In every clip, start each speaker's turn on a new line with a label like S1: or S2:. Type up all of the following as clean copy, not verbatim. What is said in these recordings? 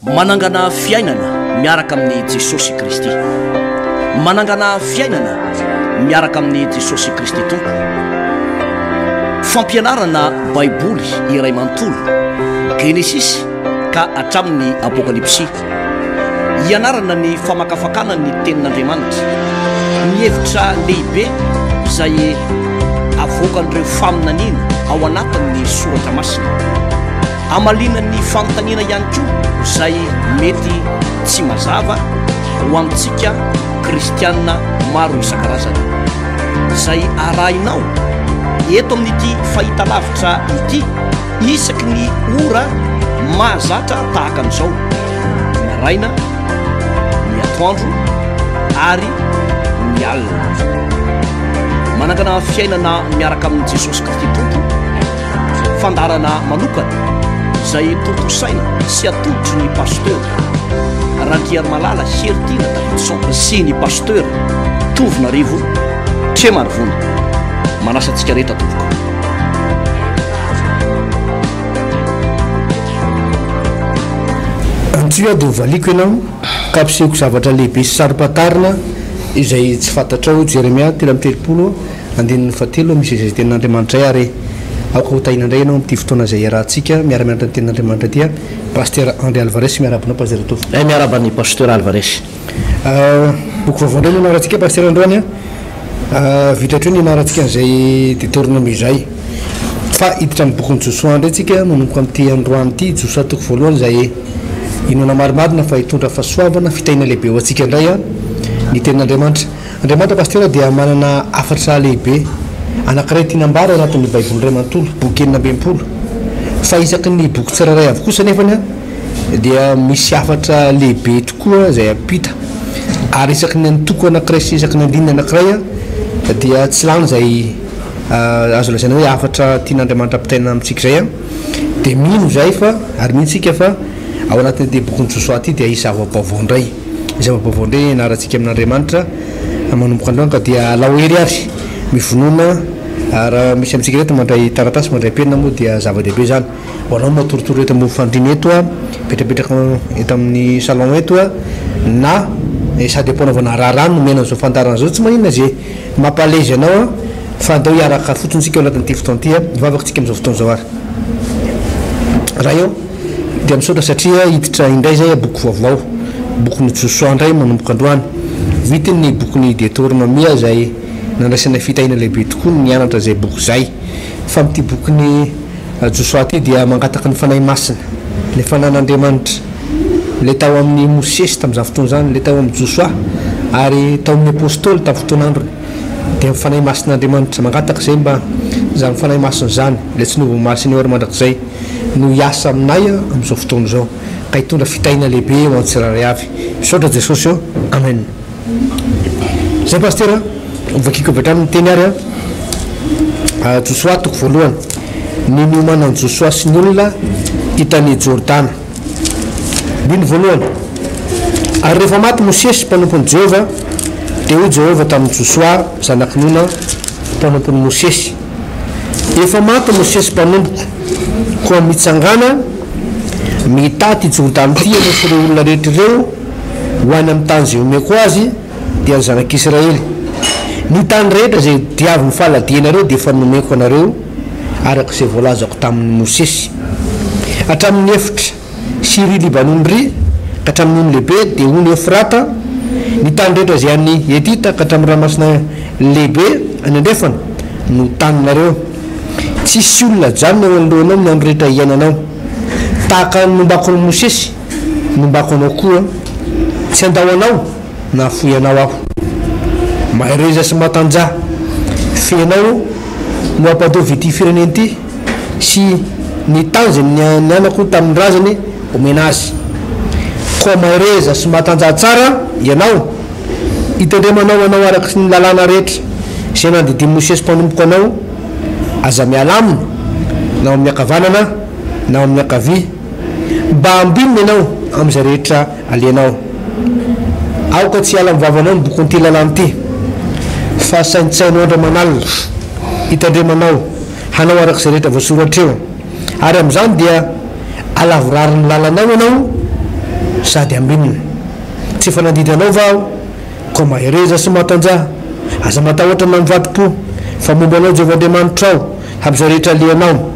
S1: manangana fiainana miaraka amin'ny Jesosy Kristy. Manangana fiainana miaraka amin'ny Jesosy Kristy tompo. Fampianarana Baiboly iray manontolo Genesis ka hatramin'ny Apokalypsy. Ianarana ny famakafakana ny tenin'Andriamanitra, ny hevitra lehibe izay avoakan'ireo faminaniana ao anatin'ny soratra masina. Amalinan'ny fanontaniana ihany koa izay mety tsy mazava ho amintsika kristianina maro isan-karazany. Izay arahinao eto amin'ity fahitalavitra ity isaky ny ora mahazatra tahaka an'izao, ny araina, ny atoandro ary ny alina. Manangana fiainana miaraka amin'ny Jesosy Kristy tompo, fandarana manokana izay tontosaina sy atodotry ny pasteur Rankiary Malala Heritiana Davidson sy ny pasteur Tovinarivo Tremarivony. Manasa antsika rehetra tompoko.
S2: Antsia dia hovaliko ianao ka ampisehoko zavatra lehibe sy sarim-patarina izay tsy fantatrao. Jeremia 3:7 misy izay tenin'Andriamanitra ay ary aoka hotahina indray ianao amin'ity fotoana izay iarahantsika miara-mianatra ny tenin'Andriamanitra tia. Pasteur André Alvarez miarabana pasteur Tovo.
S1: Miarabany pasteur Alvarez.
S2: Boky vaovao indray no ianarantsika pasteur Androany vitatra hoe ny ianarantsika an'izay Deutéronome izay fa hiditra amin'ny bokin'ny Josoa indray tsika manomboka amin'ity androany ity. Josoa toko voalohany izay inona marimarina fa hitondra fahasoavana fitaina lehibe ho antsika indray ny tenin'Andriamanitra. Andriamanitra pasteur dia manana afatra lehibe anankiray tianambara anatin'ny Baiboly iray manontolo, boky 920 fa isaky ny boky tsirairay avokoa sanefany dia misy afatra lehibe tokoa izay ampita ary isaky ny antoko anankiray sy isaky ny andinina anankiray dia tsy lany izay azo lazaina hoe afatra tian'Andriamanitra ampitaina amintsika izay dia mino izay fa ary mihintsika fa ao anatin'ity bokin'ny Josoa ity dia zava-baovao indray. Zava-baovao indray ianarantsika amin'Andriamanitra manomboka androany ka dia laoery ary mivonona ary misy amintsika rehetra mandray taratasy mandray penina moa dia zava-dehibe zany. Hoanao matorotoro eto amin'ny fandriana eto petrapetraka eto amin'ny salon eto na sady ampanaovana raharano nomena an'izao fantarana zao tsy maninona zay mampalezy anao fa andao hiaraka fotsiny tsika ao anatin'ity fotoana ity mivavaka tsika amin'izao fotoana zao ary raha eo dia misaotra satria hiditra indray zay boky vaovao bokin'ny Josoa indray manomboka androany vitiny bokin'ny Deutéronome izay nandraisana fitahina lehibe tokoa ny mianatra izay boky izay. Fa amin'ity bokin'ny Josoa ity dia mangataka ny fanahy masina le fanan'Andriamanitra le tao amin'ny Mosesy tamin'izany fotoana zany, le tao amin'ny Josoa ary tao amin'ny apôstôly tamin'ny fotoana androny dia fanahy masin'Andriamanitra mangataka izay mba zany fanahy masina zany le tsy novo masin'or mandrakizay no hiasa aminay amin'izao fotoana zao ka hitondra fitahina lehibe ho an'ny tsirairay avy. Misaotra Jesosy eo. Amen. Zay pasteur vakiko avy hatramin'ny teny ary Josoa toko voalohany ny niomanan'i Josoa sy ny olona hitany Jordana. Biny voalohany ary rehefa maty Mosesy mpanompon'i Jehova dia hoy Jehova tamin'i Josoa zanaky nona mpanompon'i Mosesy, efa maty Mosesy mpanompoko koa mitsangana mitaty Jordana ity ianao sy ireo olona rehetra ireo ho any amin'ny tany izay omeko azy dia ny zanak'Israely. Ny tany rehetra izay diavy ny fahaladianareo dia efa nomeko anareo araka izay voalazako tamin'ny Mosesy. Hatramin'ny efitra sy ry Libanony ry ka hatramin'ny ony lehibe dia ony Efrata, ny tany rehetra izay any Etita ka hatramin'ny ranomasina lehibe any andrefana no taninareo. Tsisy olona jany eo anoloanao ny andro rehetra iainanao tahaka nombako an'i Mosesy nombako anao koa, tsy andao anao na foy anao aho. Mahereza sy matanjaha fenao no ampataovy ity firenena ity sy ny tany izay ny anako tamin'ny razany omena azy. Koa mahereza sy matanjaha tsara ianao hitandremanao anao araka sy ny lalàna rehetra izay nandidiny Mosesy mpanompoko anao, aza miala aminy na amin'ny akavanana na amin'ny akavia mba ambinina ianao amin'izay rehetra alianao. Aoka tsy hiala mivavanao ny bokon'ity lalàna ity fa saintsainao andriamanalina hitandremanao hanao araka izay rehetra voasoratra eo ary amin'izany dia alavorariny lalanao ianao sady ambinina tsy fanadidranao vao ko mahereza sy matanja aza matahotra manivadipo fa mombanao Jehovandriamanitra ao ham'izao rehetra lianao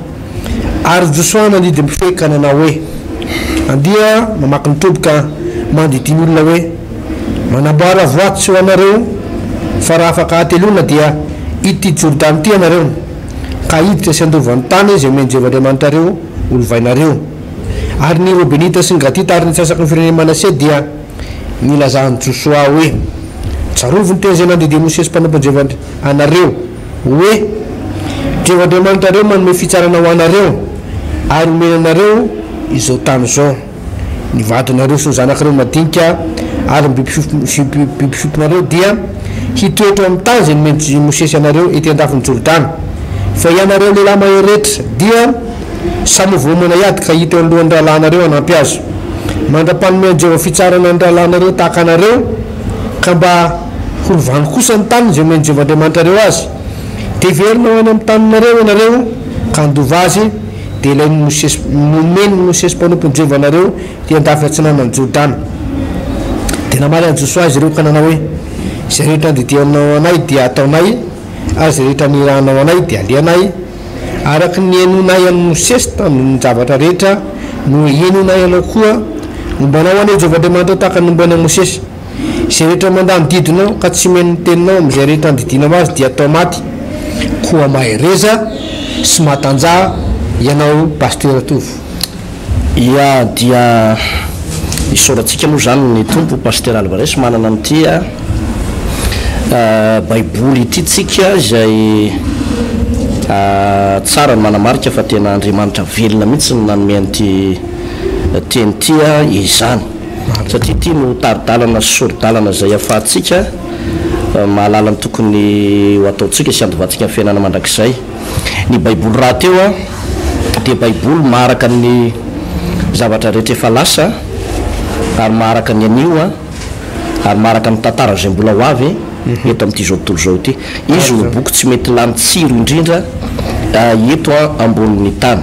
S2: ary Josoa nandidy mifekana anao hoe andia mamaky nitoboka mandidiny olona hoe manamboara voatsy ho anareo fa raha afaka atelona dia ity Jordany ity anareo ka iditra sy andovan'ny tany izay omeny Jehovandriamanitra reo olovainareo ary ny Robenita sy ny Gatita ary ny sasaky ny firenena Manase dia nilazahany Josoa hoe tsarovy ny teny izay nandidy Mosesy mpanampony anareo hoe Jehovandriamanitra reo manome fitsarana ho anareo ary omena anareo izao tany zao ny vadinareo sy ny zanakireo madinika ary bibifiponareo dia hitoetra amin'ny tany izay nomeny Mosesy anareo ety andafiny Jordany fa ianareo lehilahy maheretra dia samovomana iady ka hita eo alohan'ny rahalahinareo hanampy azo mandra-panomena Jehova fitsarana ny rahalahinareo tahaka anareo ka mba holovany kosa ny tany izay omeny Jehovandriamanitra reo azy dia verinao any amin'ny taninareo ianareo ka andova azy dia ilainy Mosesy nomeny Mosesy mpanompony Jehova anareo dia andafy atsinanany Jordany dia namaly any Josoa izy ireo ka nanao hoe izay rehetra andidianao anay dia ataonay ary izay rehetra nirahanao anay dia alianay araky ny henonay amin'ny Mosesy tamin'ny zavatra rehetra no henonay anao koa nombanao anao Jehovandriamanitra tahaka ny nombanao Mosesy izay rehetra mandany didinao ka tsy meny teninao amin'izay rehetra andidinao azy dia atao maty koa mahereza sy matanja ianao pasteur Tovo.
S1: Ia dia isoratsika moa zany ny tompo pasteur Alvarez manana an'ity baiboly ity tsika izay tsara ny manamarika fa tena Andriamanitra velona mihitsy ny nanome an'ity teny ity izany satria ity no taridalana sy soridalana izay ahafahantsika mahalala ny tokony ho ataontsika sy andovantsika amin'ny fiainana mandrakizay. Ny baiboly raha teo dia baiboly maharaka ny zavatra rehetra efa lasa ary maharaka ny anio ary maharaka ny tantara izay mbola ho avy eto amin'ity zao tontolo zao ity. Izy no boky tsy mety lany tsiro indrindra eto ambonin'ny tany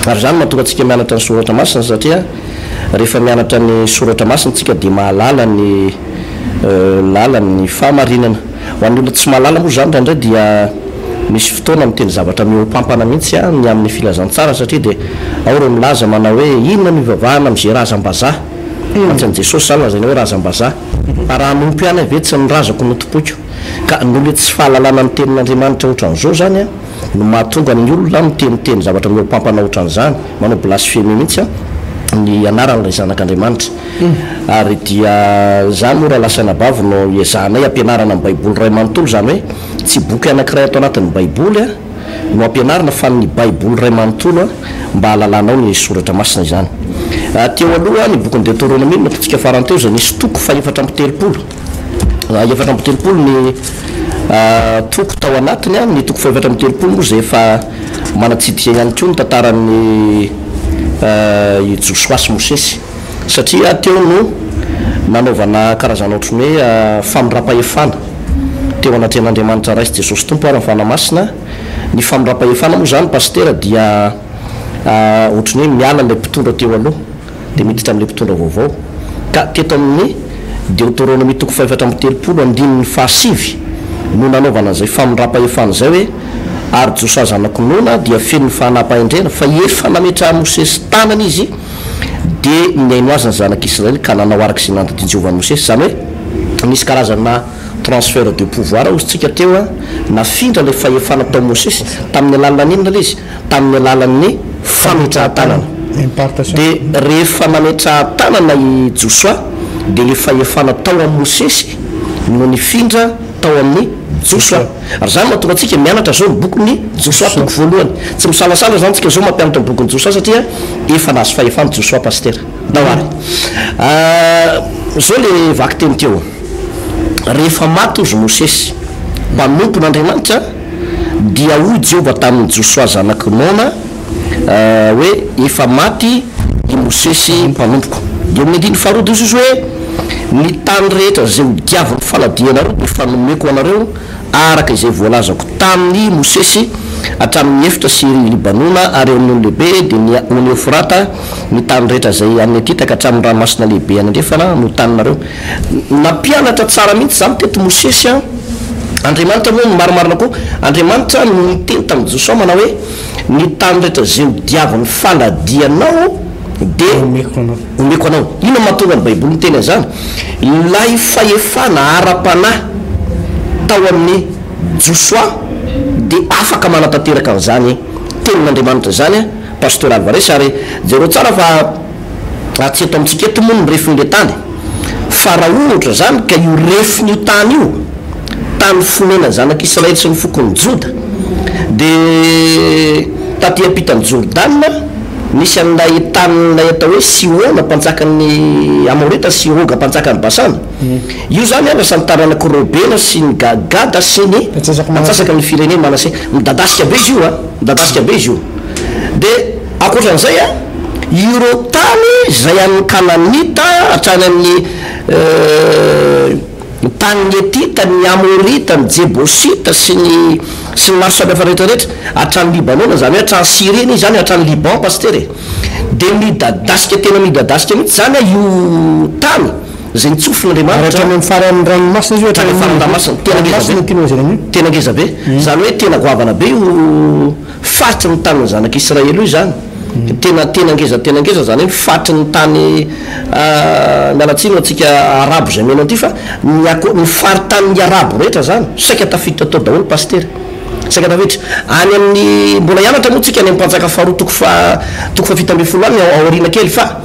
S1: ary zany mahatonga antsika mianatra ny soratra masina satria rehefa mianatra ny soratra masina tsika dia mahalala ny lalan'ny fahamarinana ho an'ny olona tsy mahalala moa zany indray dia misy fotoana miteny zavatra miopampana mihitsy ny amin'ny filazantsara satria dia ao reo milaza manao hoe inona ny ivavahana amin'izay razam-bazaha antsan'i Jesosy zany lazany hoe razam-bazaha fa raha nompy ihany avetsy ny razako no tompoko ka ny olona tsy fahalalana ny tenin'Andriamanitra ohatran'izao zany no mahatonga ny olona miteniteny zavatra miopampana ohatran'izany manao blasfemy mihitsy ny anaran'ilay zanak'Andriamanitra ary dia zany moa raha lasana bavy no iazanay ampianarana amin'ny baiboly ray manontolo zany hoe tsy boky anankiray ato anatin'ny baiboly no ampianarana fa ny baiboly ray manontolo mba halalanao ny soratra masina izany. Teo aloha ny bokin'ny Deutéronome nataontsika farany teo zay nisy toko fa 430 ny toko tao anatiny ny toko fa 430 moa zay efa manatsidika ihany koa ny tantaran'ny Josoa sy Mosesy satria teo no nanaovana karazana ohatrany hoe famindrapa-efana teo anatrehan'Andriamanitra raisy Jesosy tompo ary ny fanamasina. Ny famindrapa-efana moa zany pasteur dia ohatrany hoe miala ilay mpitondra teo aloha dia miditra amin'ilay mpitondra vaovao ka teto amin'ny Deutéronome toko 430 andininy fahasivy no nanaovana an'izay famindrapa-efana zay hoe ary Josoa zanakonona dia feno ny fanapahendrena fa efa nametra Mosesy tanana izy dia miaino azy ny zanak'Israely ka nanao araka izay nandadiny Jehovah Mosesy zany hoe nisy karazana transfert de pouvoir ozytsika teo nafindra ilay fahefana tao Mosesy tamin'ny alalan'ny inona lay izy tamin'ny alalan'ny fametrahan-tanana dia rehefa nametrahan-tanana i Josoa dia ilay fahefana tao amin'ny Mosesy no nifindra tao amin'ny Josoa ary zany mahatonga antsika mianatra zao ny bokyny Josoa toko voalohany tsy misalasala zany tsika zao mampianatra ny bokyny Josoa satria efa nahazo fahefana Josoa pasteur dawary zao le vaky teny teo rehefa maty ozy Mosesy mpanompon'Andriamanitra dia hoy Jehova tamin'ny Josoa zanaky Nona hoe efa maty i Mosesy mpanompoko dia amin'ny andiny faharoa dia izy hoe ny tany rehetra zay hodiaviny faladianareo ny fanomeko anareo araka izay voalazako tamin'ny Mosesy atramin'ny efitra sy libanona ary amin'ny lehibe dia ny Eufrata ny tany rehetra zay amin'ny atitaka hatramin'ny ranomasina lehibe anandrefana no taninareo nampianatra tsara mihitsy zany teto Mosesy Andriamanitra moa marimarina koa Andriamanitra niteny tamin'ny Josua manao hoe ny tany rehetra zay diaviny faladianao dia omeko anao. Ino mahatonga ny Baiboly miteny an'izany? Ilay fahefana ara-panahy tao amin'ny Josua dia afaka manatanteraka an'izany tenin'Andriamanitra zany pasteur Alvarez ary jereo tsara fa tsy eto amintsika eto moa ny refin'le tany fa raha ohatra zany ka io refin'io tany io tany fonena zanak'Israely sy ny fokony Joda dia taty ampitany Jordan nisy an'ilay tanylay atao hoe Sihona mpanjakan'ny Amorita sy Oga mpanjakan'ny Basana io zany anasan'ny tany anakirobena sy ny Gada sy ny atsasaka ny firenena manase midadasika be izy io midadasika be izy io dia akoatran'izay ireo tany zay amin'ny Kananita hatrany amin'ny tany Etita ny Amorita ny Jebosita sy ny maro samihafa rehetrarehetra hatrany Libanona zany hoe hatrany Syrie zany hatrany Liban pasteur dia midadasika tena midadasika mihitsy zany io tany zay nitsofin'Andriamanitra
S2: hatrany faran'ny ranomasina izy
S1: hatrany faran'ny ranomasina tena ngeza be zany hoe tena goavana be io faritry ny tany zanak'Israely io zany tena ngeza zany hoe fatry ny tany mialatsino atsika arabo zay meno anty fa ny faritany arabo rehetra zany saika tafiditra tao daholo pasteur saika tafiditra any amin'ny mbola hianatra moa tsika any amin'ny mpanjaka faharoa toko fa fito ambin'ny folo any aoriana kely fa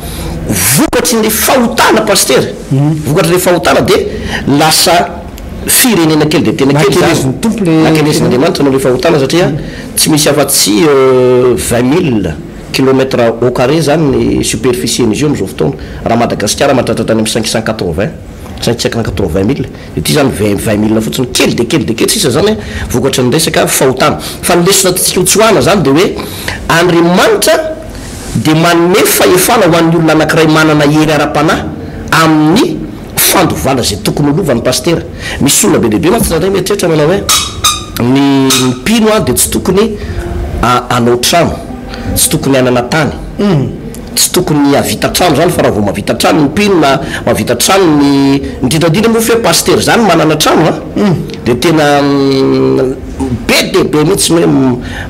S1: vokatry ny fahotana pasteur vokatry ny fahotana dia lasa firenena kely dia tena kely nakenezin'Andriamanitra no le fahotana satria tsy misy afa-tsy 20 000 kilomètre au carré zany ny superficie izy io am'izao fotoana raha Madagasikara mahatratratra any amin'ny 580 000 dia ity zany 20 000 fotsiny kely dia kely sisa zany vokatry ny resaka fahotana fa ny lesona tsika tsoahana zany dia hoe Andriamanitra dia manome fahefana ho an'ny olona anankiray manana hery ara-panahy amin'ny fandovala zay tokony olovany pasteur misy olona be lehibe matsinaray mieritreritra manao hoe ny mpino dia tsy tokony anao trano tsy tokony anana tany tsy tokony avita trano zany fa raha vao mavita trano ny mpino na mavita trano ny indrindrandrindra moa fe pasteur zany manana trano dia tena be dehibe mihitsy hoe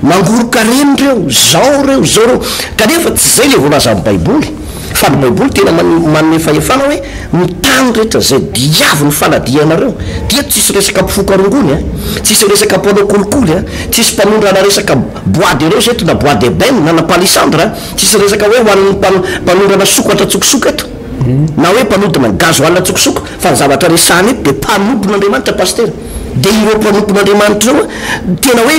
S1: mangoroka reny reo kanefa tsy zay le voalaza amin'ny Baiboly fa ny Baiboly tena manome fahefana hoe ny tany rehetra zay diaviny faladianareo dia tsisy resaka mpifokarongony tsisy resaka mpanao kolikoly tsisy mpanondrana resaka bois de rose eto na bois de bene na palissandre tsisy resaka hoe hoan'ny mpanondrana sokatra tsokosoko eto na hoe mpanodina gazoalina tsokosoko fa ny zavatra resahany eto dia mpanompon'Andriamanitra pasteur dia ireo mpanompon'Andriamanitra ireo tena hoe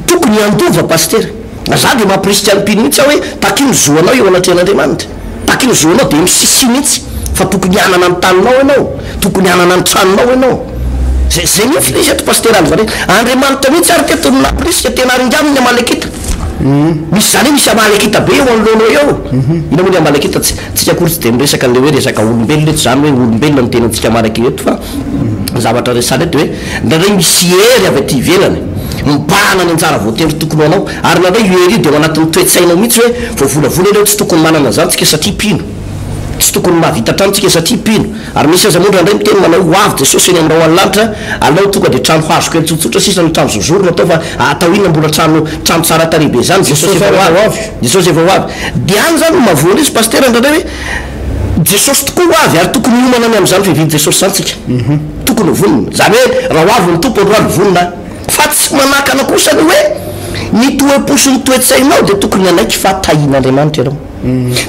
S1: tokony andova pasteur za dia mampirisitra ny mpino mihitsy hoe takino zoanao eo anatrehan'Andriamanitra takino zoanao dia misisi mihitsy fa tokony hanana ny taninao ianao tokony hanana ny tranonao ianao zay mihitsy le izy eto pasteur Alvarez Andriamanitra mihitsy ary teto napirisika tena aringaminy Amalekita misy zany misy Amalekita be eo anoloanao eo ina moa ny Amalekita tsika akory tsy dia miresaka le hoe resaka olombelona eto zany hoe olombelona ny tenantsika Amalekita eto fa zavatra resana eto hoe ndraindray misy hery avy aty ivelany mibahana ny anjara voatery tokony anao ary nandray io hery io dia anatin'ny toetsainao mihitsy hoe voavolavola ireo tsy tokony manana zany tsika satria pino tsy tokony mahavita trano tsika satria pino ary misy aza moa ndraindray miteny manao hoavy Jesosy eny amin'ny raha hoany lanitra alao tonga dia trano hazo kely tsotsotra sisa ny trano zozoro natao fa atao inona mbola trano tsara tarehibe zany Jesosy efa hoavy dia any zany mavoana izy pasteur ndraindray hoe Jesosy tokoa hoavy ary tokony homana ny amin'izany fividy Jesosy zany tsika tokony vonona zany hoe raha hoavy ny tompo androany vonona fa tsy manakana kosany hoe ny toe-posony toetsainao dia tokony anaiky fa tahin'Andriamanitra ianao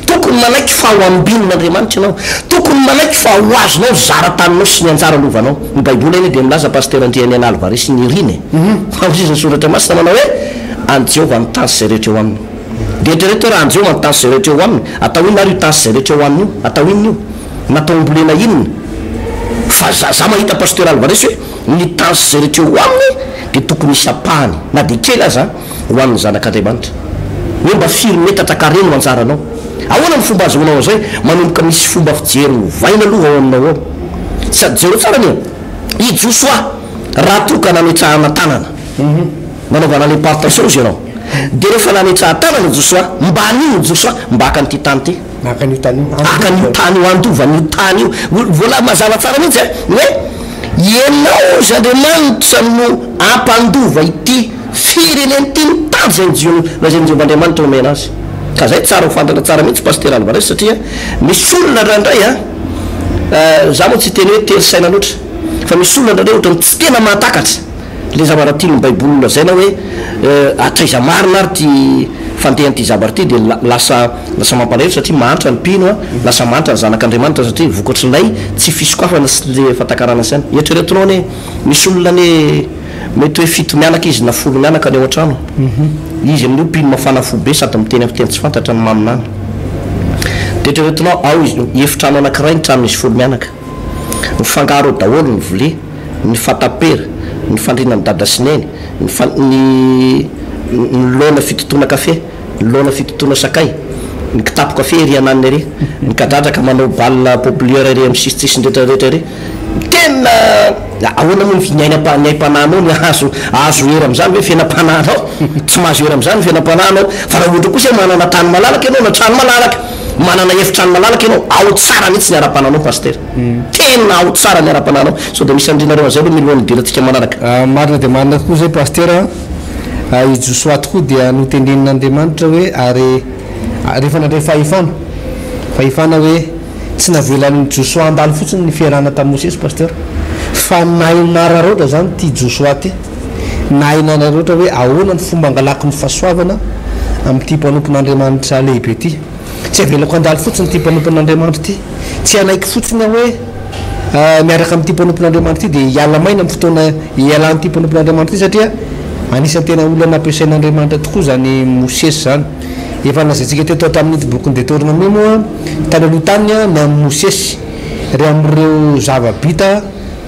S1: tokony manaiky fa ho ambin'Andriamanitra ianao tokony manaiky fa ho azonao zara-taninao sy ny anjara lovanao ny Baiboly eny dia milaza pasteur Andriana Alvarez sy ny riny famosizany soratra masina manao hoe any Jehovah ny tasy zay rehetra eo aminy dia eritrereto raha any Jehovah ny tasy zay rehetra eo aminy atao ino ary io tasy zay rehetra eo aminy io atao inona io natao ambolena inona fa za mahita pasteur Alvarez hoe ny tasy zay rehetra eo aminy dia tokony isapahany na dia kely aza ho an'ny zanak'Andriamanitra hoe mba firy metatra carré no anjaranao ahoana ny fomba azoanao zay manomboka misy fomba fijery vaina aloha ao aminao ao sady jereo tsara ny i Josua raha toka nametrahana tanana nanaovana le partation izy ianao de rehefa nanetsahan-tanana Joshua mba an'io Joshua mba haka n'ity tany ty
S2: aka n'io tany
S1: io andova n'io tany io vola mazava tsara mihitsy hoe ianao Andriamanitra no ampandova ity fireneny ty mitady zay zay Andriamanitra omena azy ka zay tsara ho fantatra tsara mihitsy pasteur Alvarez satria misy olona randray za moa tsy teny hoe tery saina loatra fa misy olona randray ohatrany tsy tena mahatakatra le zavaratiny baibolina zay na hoe atraiza marina ary ty fandehan'ity zavatra ty de lasa mampalahelo satria mahantra ny mpino lasa mahantra ny zanak'Andriamanitra satria vokatr'ilay tsy fisokoafana sy le fatakarana saina eritreretinao ne misy olona ne mety hoe fito mianaka izy na folo mianaka ny ao an-trano izy amin'io mpino mafana fo be sady miteny amin'ny teny tsy fantatra ny maminany de eritreretinao ao izy efitrano anankiray ny trano misy folo mianaka mifangaro daholo ny vole ny fatapera ny fandrina ny dada sineny ny lona fitotoana kafe ny lona fitotoana sakay ny kitapo kafe ery ananiny ery ny kadradraka manao balle populaire ery amin'ny sisitsisy rehetrarehetra ery tena ahoana moa nyaim-pananao ny azo ery am'zany hoe fiainam-pananao tsy mahazo ery am'zany fiainam-pananao fa raha ohatra kosa manana tany malalaka ianao na trano malalaka manana efitrano malalaka ianao ao tsara mihitsy ny ara-pananao pasteur tena ao tsara ny ara-pananao so de misy andrinareo an'izay aloha milohan'ny dirantsika manaraka
S2: marina de marina tokoa zay pasteur i Joshua tokoa dia notendenin'Andriamanitra hoe ary rehefa nandray fahefana hoe tsy navelan'ny Joshua andalo fotsiny ny fiarahana tamin'ny Mosesy pasteur fa nahinara roatra zany ty Joshua ty nahinara roatra hoe ahoana ny fomba angalaky ny fahasoavana amin'ity mpanompon'Andriamanitra lehibe ty tsy avelako andalo fotsiny ty mpanompon'Andriamanitra ty tsy anaiky fotsiny hoe miaraka amin'ity mpanompon'Andriamanitra ty de hiala maina amin'ny fotoana hialan'ity mpanompon'Andriamanitra ty satria anisan'ny tena olana ampiasain'Andriamanitra tokoa zany Mosesy zany efa nazaintsika teto tamin'ity boky ny Deutéronome moa tany aloha tany ny amin'ny Mosesy ry amin'ireo zava-bita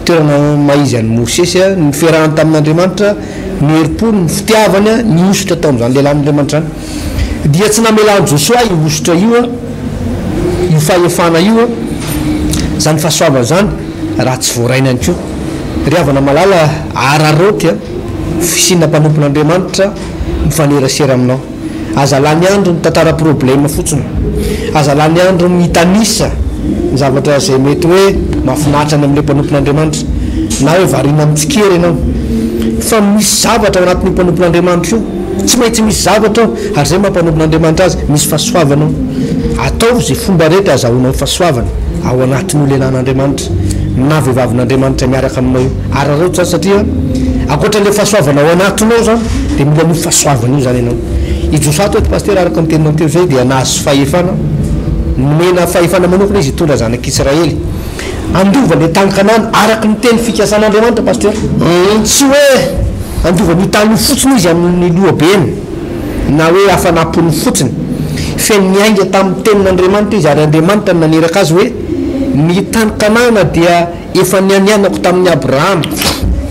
S2: toerana maizy an'ny Mosesy ny fiarahany tamin'Andriamanitra ny herim-pony ny fitiavany ny osotra tao amin'izany lehilahin'Andriamanitra zany dia tsy namelan'ny Joshua io osotra io io fahefana io zany fahasoavana zany raha tsy voaraina any koa ry havana malala araroty fisina mpanompon'Andriamanitra mifanerasera aminao aza lany andro ny tantara problème fotsiny aza lany andro mitanisa ny zavatra zay mety hoe mahafinaritra ny amin'ilay mpanompon'Andriamanitra na hoe variana mitsikery ianao fa misy zavatra ao anatin'ny mpanompon'Andriamanitra io tsy maintsy misy zavatra ary zay mampanompon'Andriamanitra azy misy fahasoavanao atao zay fomba rehetra azahoanao fahasoavana ao anatin'ny lehilahin'Andriamanitra na vehivavin'Andriamanitra miaraka aminao io araroto zany satria akoatran'le fahasoavana ao anatinao zany de mila no fahasoavana io zany ianao i Joshua toeto pasteur araka ny teninao teo zay dia nahazo fahefana nomena fahefana manokana izy hitondra zanak'Israely andova le tany Kanana araka ny teny fikasan'Andriamanitra pasteur tsy hoe andova ny tany fotsiny izy amin'ny lohabeny na hoe hafanapony fotsiny fe niainga tamin'ny tenin'Andriamanitra izy ary Andriamanitra naneraka azy hoe ny tany Kanana dia efa nianianako tamin'ny Abrahama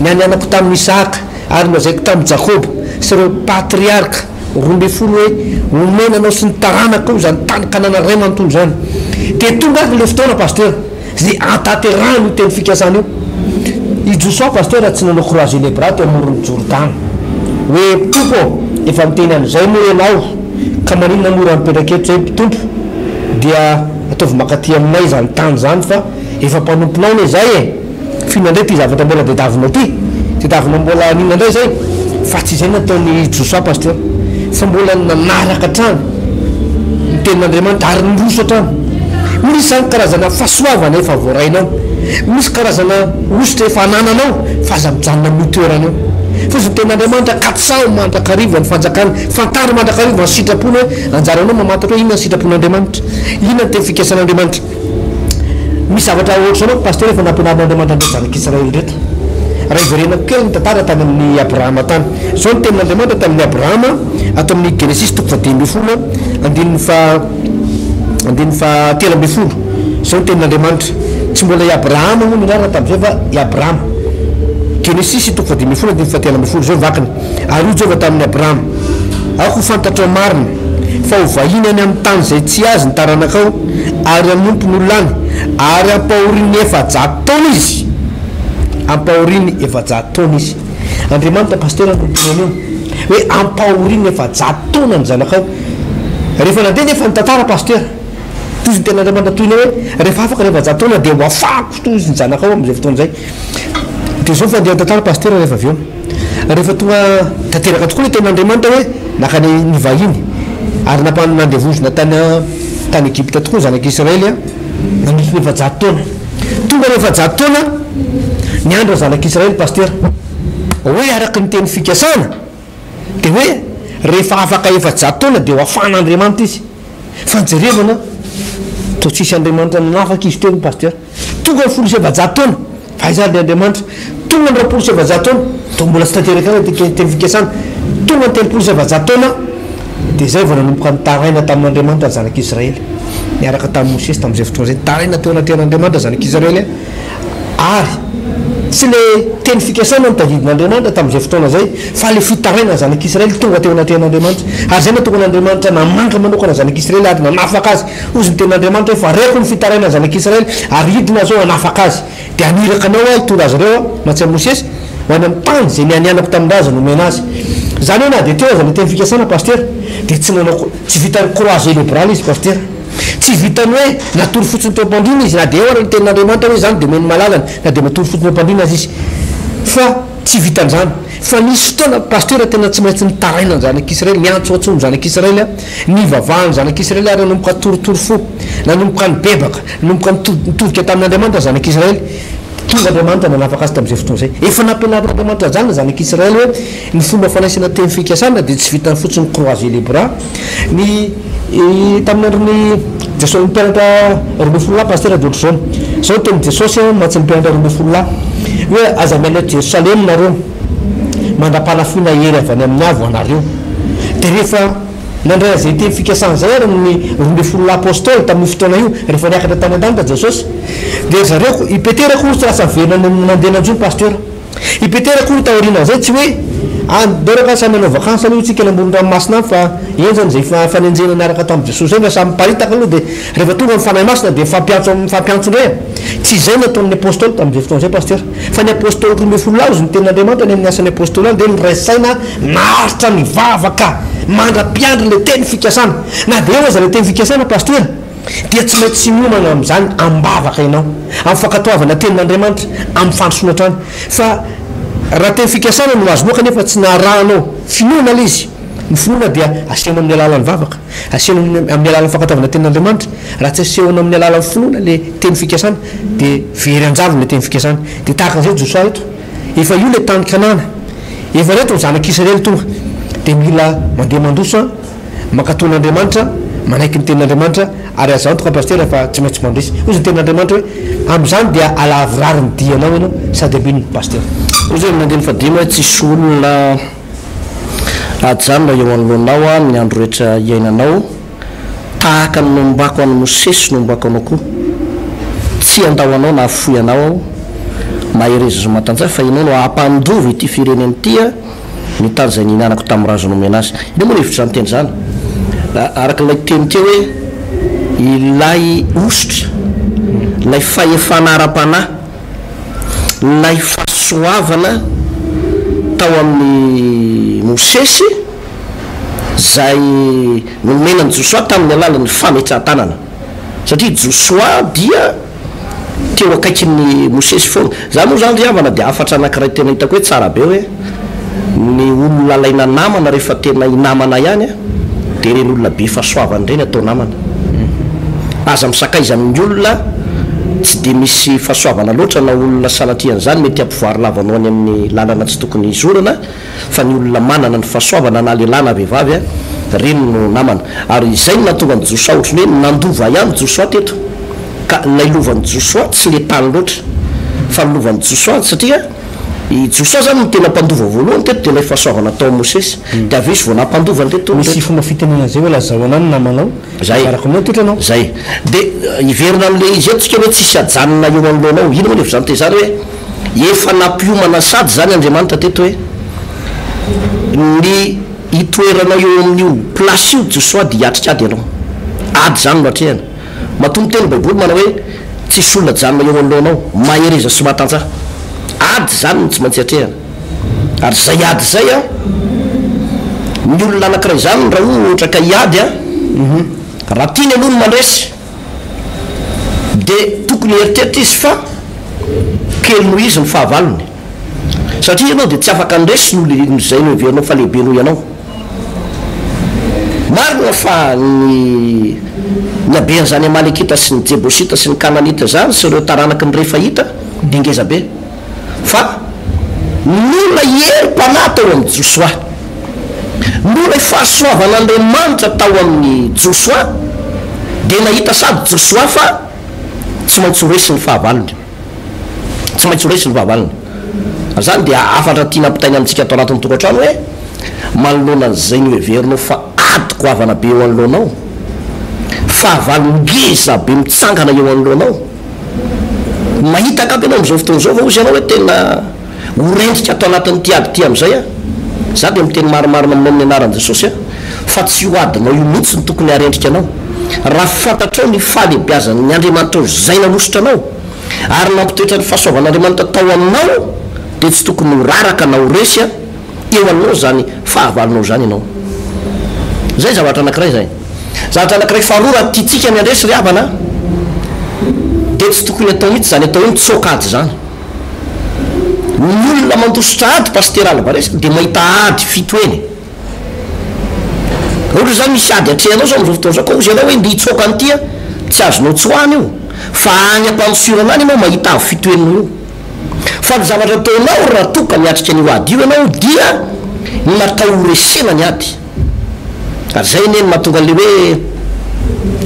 S2: nianianako tamin'ny Isaka ary nozaiko tamin'ny Jakoba sy ireo patriarka roambe folo hoe omenanao sy ny taranaka io zany tany Kanana ray manontolo zany de tonga le fotoana pasteur zay antaterahany io teny fikasana io i Joshua pasteur tsy nanao croisé les bras teo amoron'ny Jordana hoe tompo efa miteny an'izay moa ianao ka maninona mora mipetraketo zay mpitompo dia ataovy makaty aminay zany tany zany fa efa mpanomponao ne zay fihinandray ty zavatra mbola dedavinao ty davinao mbola nina ndray zay fa tsy zay nataony Joshua pasteur fa mbola nanaraka trano ny tenin'Andriamanitra ary nyroso atrano misy zany karazana fahasoavana efa voarainao misy karazana osotra efa anananao fa aza mijanona amin'ny toerana eo fa zo tenin'Andriamanitra katsao mandrakarivo ny fanjakany fantary mandrakarivo ny sitrapony hoe anjaranao mamantatra hoe inona ny sitrapon'Andriamanitra inona ny teny fikasan'Andriamanitra misy zavatra ohatranao pasteur efa nampianarin'Andriamanitra ndray zanak'Israely reto raha iverenako kely ny tantara tany amin'ny Abrahama tany zao ny tenin'Andriamanitra tamin'ny Abrahama ato amin'ny Genesis toko 10 andininy fa telo amby folo zao ny tenin'Andriamanitra tsy mbola i Abrahama moa nirarana tam'izay fa i Abrahama Genesis toko 10 andininy fa telo amby folo zao vakiny ary io jehova tamin'ny Abrahama ako fantatra marina fa ho vahiny any amin'ny tany zay tsy azy ny taranakao ary anompony olany ary ampahoriny efa-jato taona izy ampahoriny efa-jato taona izy Andriamanitra pasteur anompony anio hoe ampahoriny efa jatona ny zanakao rehefa nandeha nefa ny tantara pasteur toy ny ten'andriamanitra toy ny hoe rehefa afaka rehefa jatona dia ho afako toy ny zanakao amin'izay fotoana zay dia zao fandeha tantara pasteur rehefa avy eo rehefa tonga tanteraka tokoa ny ten'andriamanitra hoe nakany ny vahiny ary nandevozy tany Egypte tokoa ny zanak'Israely nanisy rehefa jatona tonga rehefa jatona ny andro zanak'Israely pasteur hoe araky ny teny fikasana dia hoe rehefa afaka efa jatona dia ho afan'andriamanitra izy fa jerevana to tsisy andriamanitra nafaka izy teo ny pasteur tonga ny folo sy efa-jatona fa izany andriamanitra tonga ny rapolo sy efa-jatona to mbola tsy tanteraka teny fikasana tonga ny telopolo sy efa-jatona dia zay vao nanomboka nitaraina tamin'andriamanitra ny zanak'Israely niaraka tamin'ny Mosesy tamin'izay fotoana zay taraina teo anatin'andriamanitra zanak'Israely ary tsy le teny fikasana nitadidin'andriamanitra tamin'izay fotoana zay fa le fitaraina zanak'Israely tonga teo anatin'andriamanitra ary zay natonga n'andriamanitra namanga manokana zanak'Israely ary nanafaka azy ozy ny ten'andriamanitra hoe fa reko ny fitaraina zanak'Israely ary hidina zao anafaka azy dia aniraka anao hitondra azy ireo matsy Mosesy ho any amin'ny tany zay nianianako tamin'azy nomena azy zany hoe na dia teo aza le teny fikasana pasteur dia tsy nanao tsy vitany croisé libérale izy pasteur tsy vitany hoe natory fotsiny teo ampandrina izy na dia eo ary ny ten'andriamanitra hoe zany dia meny malalany na dia matory fotsiny ampandrina azy izy fa tsy vitan'izany fa nisy fotoana pasteur tena tsy maintsy nitaraina ny zanak'Israely niantsoatso ny zanak'Israely ny vavahany zanak'Israely ary nanomboka torotoro fo nanomboka ny bebaka nanomboka nitodika tamin'andriamanitra zanak'Israely tonga andriamanitra nanafaka azy tamin'izay fotoana zay efa nampianarin'andriamanitra zany na zanak'Israely hoe ny fomba fanaisana teny fikasana dia tsy vitany fotsiny croisé les bras ny tamin'androny jesosy mpianatra rombey folo lahy pasteur de ohatr'izao zao teny jesosy matsy mpianatra rombey folo lahy hoe aza miaina Jerosalema nareo mandra-panafina hery avy any amin'ny avo anareo dia rehefa nandray zay teny fikasana zay ary ny rombey folo lahy apôstôly tamin'ny fotoana io rehefa niakatra tany an-danitra jesosy dia zareo ipeterako ozy tsy lasa verina nandeha nanjony pasteur ipeterako ozy taoriana zay tsy hoe doraka samy manao vakansy aloha tsika nambonin-dranomasina fa enzany zay fanenjena niaraka tamin'i Jesosy zay fa samy miparitaka aloha dia rehefa tonga ny fanahy masina dia fampiantso indray tsy izay nataon'ny apôstôly tamin'izay fotoana zay pasteur fa ny apôstôly rombey folo lahy ozy ny ten'andriamanitra ny amin'ny asan'ny apôstôly any dia niraisaina naritra mivavaka mandra-piandry le teny fikasana na dia eo aza le teny fikasana pasteur dia tsy maintsy miomana amin'izany ambavaka ianao amin'ny fankatoavana tenin'andriamanitra amin'ny fandrosoana trany fa raha teny fikasana no azomoka nefa tsy naharahanao finoana le izy ny finoana dia asehona amin'ny alalan'ny vavaka asehona amin'ny alalan'ny fankatoavana tenin'andriamanitra raha tsy asehona amin'ny alalan'ny finoana le teny fikasana dia very anjavony le teny fikasana dia tahaka an'izay Josoa eto efa io le tany Kanana efa reto ny zanak'Israely tonga dia mila mandeha mandroso mankatoan'andriamanitra manaiky ny tenin'andriamanitra ary azantoka pasteur fa tsy maintsy mandresy ozy ny tenin'andriamanitra hoe amin'izany dia alavirary ny dianao ianao sady ambininy pasteur
S1: ozy hoe mandeha ny fadimy hoe tsisy olona ajanona eo anoloanao ny andro rehetra iainanao tahaka ny nombako any Mosesy nombako anao koa tsy andao anao na afoy anao maherezy matanjaka fa ianao no ampandovy ity fireneny tia ny tany zay nihinanako tamin'ny razo nomena azy ino moa hevitra ny teny zany arak'ilay teny teo hoe ilay ositra lay fahefana ara-panahy lay fahasoavana tao amin'ny Mosesy zay nomena ny Josoa tamin'ny alalan'ny fametsahan-tanana satria Josoa dia teo akaikin'ny Mosesy foana za moa zany ry havana dia afatra anankiray tena hitako hoe tsara be hoe ny olona laina namana rehefa tena hinamana ihany dia reny olona be fahasoavana ireny atao namana aza misakaiza amin'ny olona tsy dia misy fahasoavana loatra na olona salatrian'izany mety ampivoary lavanao any amin'ny lalana tsy tokony izorana fa ny olona manana ny fahasoavana na lehilahy na vehivavy reny no namana ary izay no natonga ny Josoa ohatrany hoe nandova ihany Josoa teto ka lay lovan'ny Josoa tsy le tany loatra fa ny lovan'ny Josoa satria i Josoa zany no tena mpandova voalohany teto dia lay fahasoavana tao Mosesy dia avy izy vao nampandova teto
S2: misy fomba fitenena zay hoe lazao anany namanao
S1: zay
S2: araka aminao tetranao
S1: zay dia iverina amin'le izy eto tsika hoe tsisy ajanona eo anoloanao ino moa levy zany te zany hoe efa nampiomana sady zany Andriamanitra teto hoe ny hitoeranao eo amin'io plasy io Josoa dia hiatrikady ianao ady zany no atrehana matombo teny baiboly manao hoe tsisy olona janona eo anoloanao mahereza sy matanjaha ady zany no tsy maintsy atrehana ary zay ady zay ny olona anankiray zany raha ohatra ka iady a raha tiany aloha no mandresy dia tokony eritreritra izy fa kely noho izy ny fahavalony satria ianao dia tsy afaka andresy nzay no everinao fa lehibe noho ianao marina fa ny abean'izany amalekita sy ny jebosita sy ny kananita zany sy ireo taranaky ny rehefa hita dia ngeza be fa nolona herim-panahy tao amin'ny josoa nolona fahasoavan'Andriamanitra tao amin'ny josoa dia nahita sady josoa fa tsy maintsy horesy ny fahavalony tsy maintsy horesy ny fahavalony zany dia afatra tiana ampitaina amintsika atao anatin'ny tokantrano hoe manoloana an'izay ny hoeverinao fa ady goavana be eo anoloanao fahavalongeza be mitsangana eo anoloanao mahita akaby ianao am'izao fotoana zao fa ozy ianao hoe tena horendrika atao anatin'ny tiady ty am'izay a za dia miteny marimarina aminao amin'ny anaran'i Jesosy a fa tsy ho adinao io mihitsy ny tokony harendrika anao raha fantatrao ny fahalehibiazany Andriamanitra zay nanositra anao ary nampitoetra ny fahasoavan'Andriamanitra tao aminao dia tsy tokony ho raraka na ho resy a eo aminao zany fahavalonao zany ianao zay zavatra anankiray zay zavatra anankiray faharoa raha tiatsika miandresy ry havana dia tsy tokony atao mihitsy zany atao hoe mitsokady zany ny olona mandositra ady pasteraly varesika dia mahita ady fitoeny ohatra zany misy ady atrehanao zao am'izao fotoana zao ka ozy ianao hoe nde hitsoka an'itya tsy azonao tsoany io fa any ampanosorana any ianao mahita avy fitoenina io fa ny zavatra ataonao raha toka miatrika an'io ady io ianao dia natao horesena ny ady ary zay neny mahatonga le hoe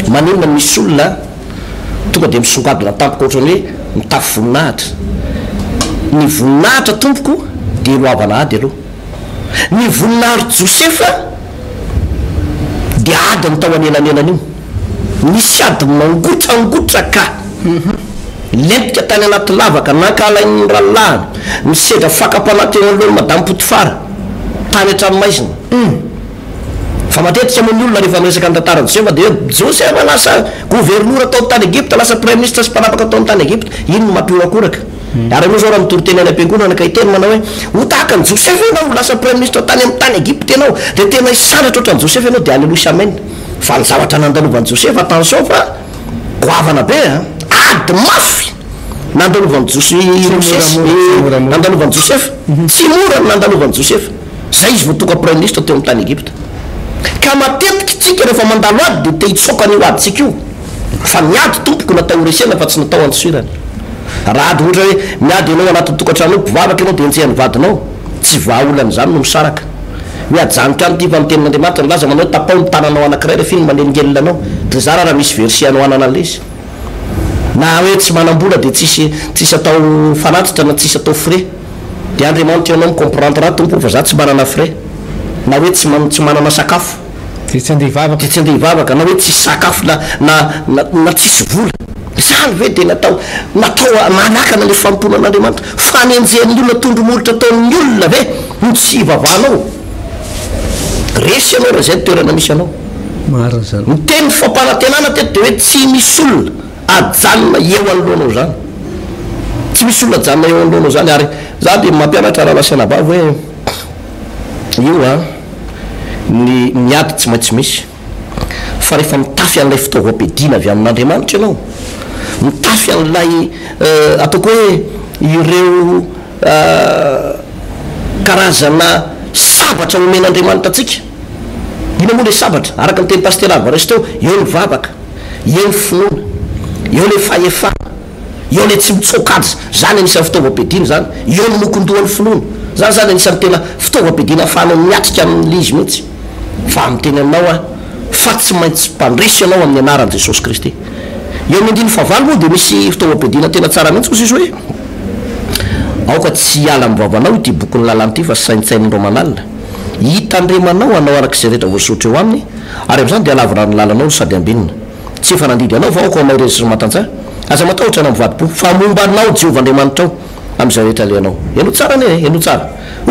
S1: maninona misy olona tonga dia misongadina tampoka ohatrany hoe mitafy voninahitra ny voninahitra tompoko dia loavana ady aloha ny voninahitra Josefa dia ady ny tao anelanelana io nisy ady mangotraangotra ka lentika tany anaty lavaka nankalain'ny ralahany misedra fakapanaty eo alohany madame Potifara tany an-tranomaizina fa matetika moa ny olona rehefa miresaka ny tantaran'i Josefa dia Josefa lasa gouvernora tao tany Egypte lasa premier ministre sy mpanapaka tao tany Egypte ino no mampihorakoraka ary anao zao raha mitory-teny any am-piangonana ka hiteny manao hoe ho tahaka ny Josefa ianao lasa premier ministre tany amin'ny tany Egypte ianao dia tena hisandratra ohatran'ny Josefa ianao dia alleluia amen fa ny zavatra nandalovan'i Josefa attention fa goavana be ady mafy nandalovan'i nandalovan'i Josefa tsy mora ny nandalovan'i Josefa zay izy voatoka premier ministre teo amin'ny tany Egypte ka matetika tsika rehefa mandalo ady dia te hitsoka n'io adytsika io fa ny ady tompoko natao horesena fa tsy natao andosirany raha ady ohatra hoe miady ianao anatin'ny tokantrano mpivavaka ianao dia enjehan'ny vadinao tsy vahaolana zany no misaraka hoe ajanitra any ty fa mitenin'Andriamanitra milaza manao hoe tapao ny tananao anankiray rehefa iny manelingelina anao dia zara raha misy versi anoanana an'ilezy na hoe tsy manam-bola dia tsisy atao fanatitra na tsisy atao frais dia Andriamanitra ianao micomprendre raha tompo fa za tsy manana frais na hoe tsy manana sakafo
S2: dia tsy andeha
S1: hivavaka na hoe tsisy sakafo na tsisy vola zany ve dia natao manakana le famponan'Andriamanitra fanenjehan'ny olona tondromolotra ataon'ny olona ve no tsy hivavahanao resy ianao raha zay toerana misy anao
S2: marina zany
S1: miteny fampanantenana teto dia hoe tsy misy olona ajanona eo anoloanao zany tsy misy olona ajanona eo anoloanao zany ary za dia mampianatra raha lasiana vavy hoe io a ny miady tsy maintsy misy fa rehefa mitafy an'ilay fitaovam-piadiana avy amin'Andriamanitra ianao mitafy an'ilay ataoko hoe ireo karazana sabatra nomen'Andriamanitra atsika ina moa le sabatra araka ny teny pastera varesy teo eo ny vavaka eo ny finoana eo le fahefana eo le tsy mitsokady zany anisan'ny fitaovam-piadiana zany eo ny mokondohan'ny finoana zany anisan'ny tena fitaovam-piadiana ahafahanao miatrika amin'ny izy mihitsy fa amiteny aminao a fa tsy maintsy mpandresy ianao amin'ny anaran'i Jesosy Kristy eo amin'ny andiny favalo moa dia misy fitaovam-piadiana tena tsara mihitsy koa izy hoe aoka tsy hiala mivavanao ity boky ny lalanyity fa saintsain'ireo manalina hitandremanao anao arak'izay rehetra voasotra eo aminy ary amin'izany dia alavina ny lalanao sady ambinina tsy efa nandidy anao fa aoka anao rezy matanja aza matahotra na mivadi-po fa momba anao Jehovah-Andriamanitra ao amin'izay rehetra le anao eno tsara ne eno tsara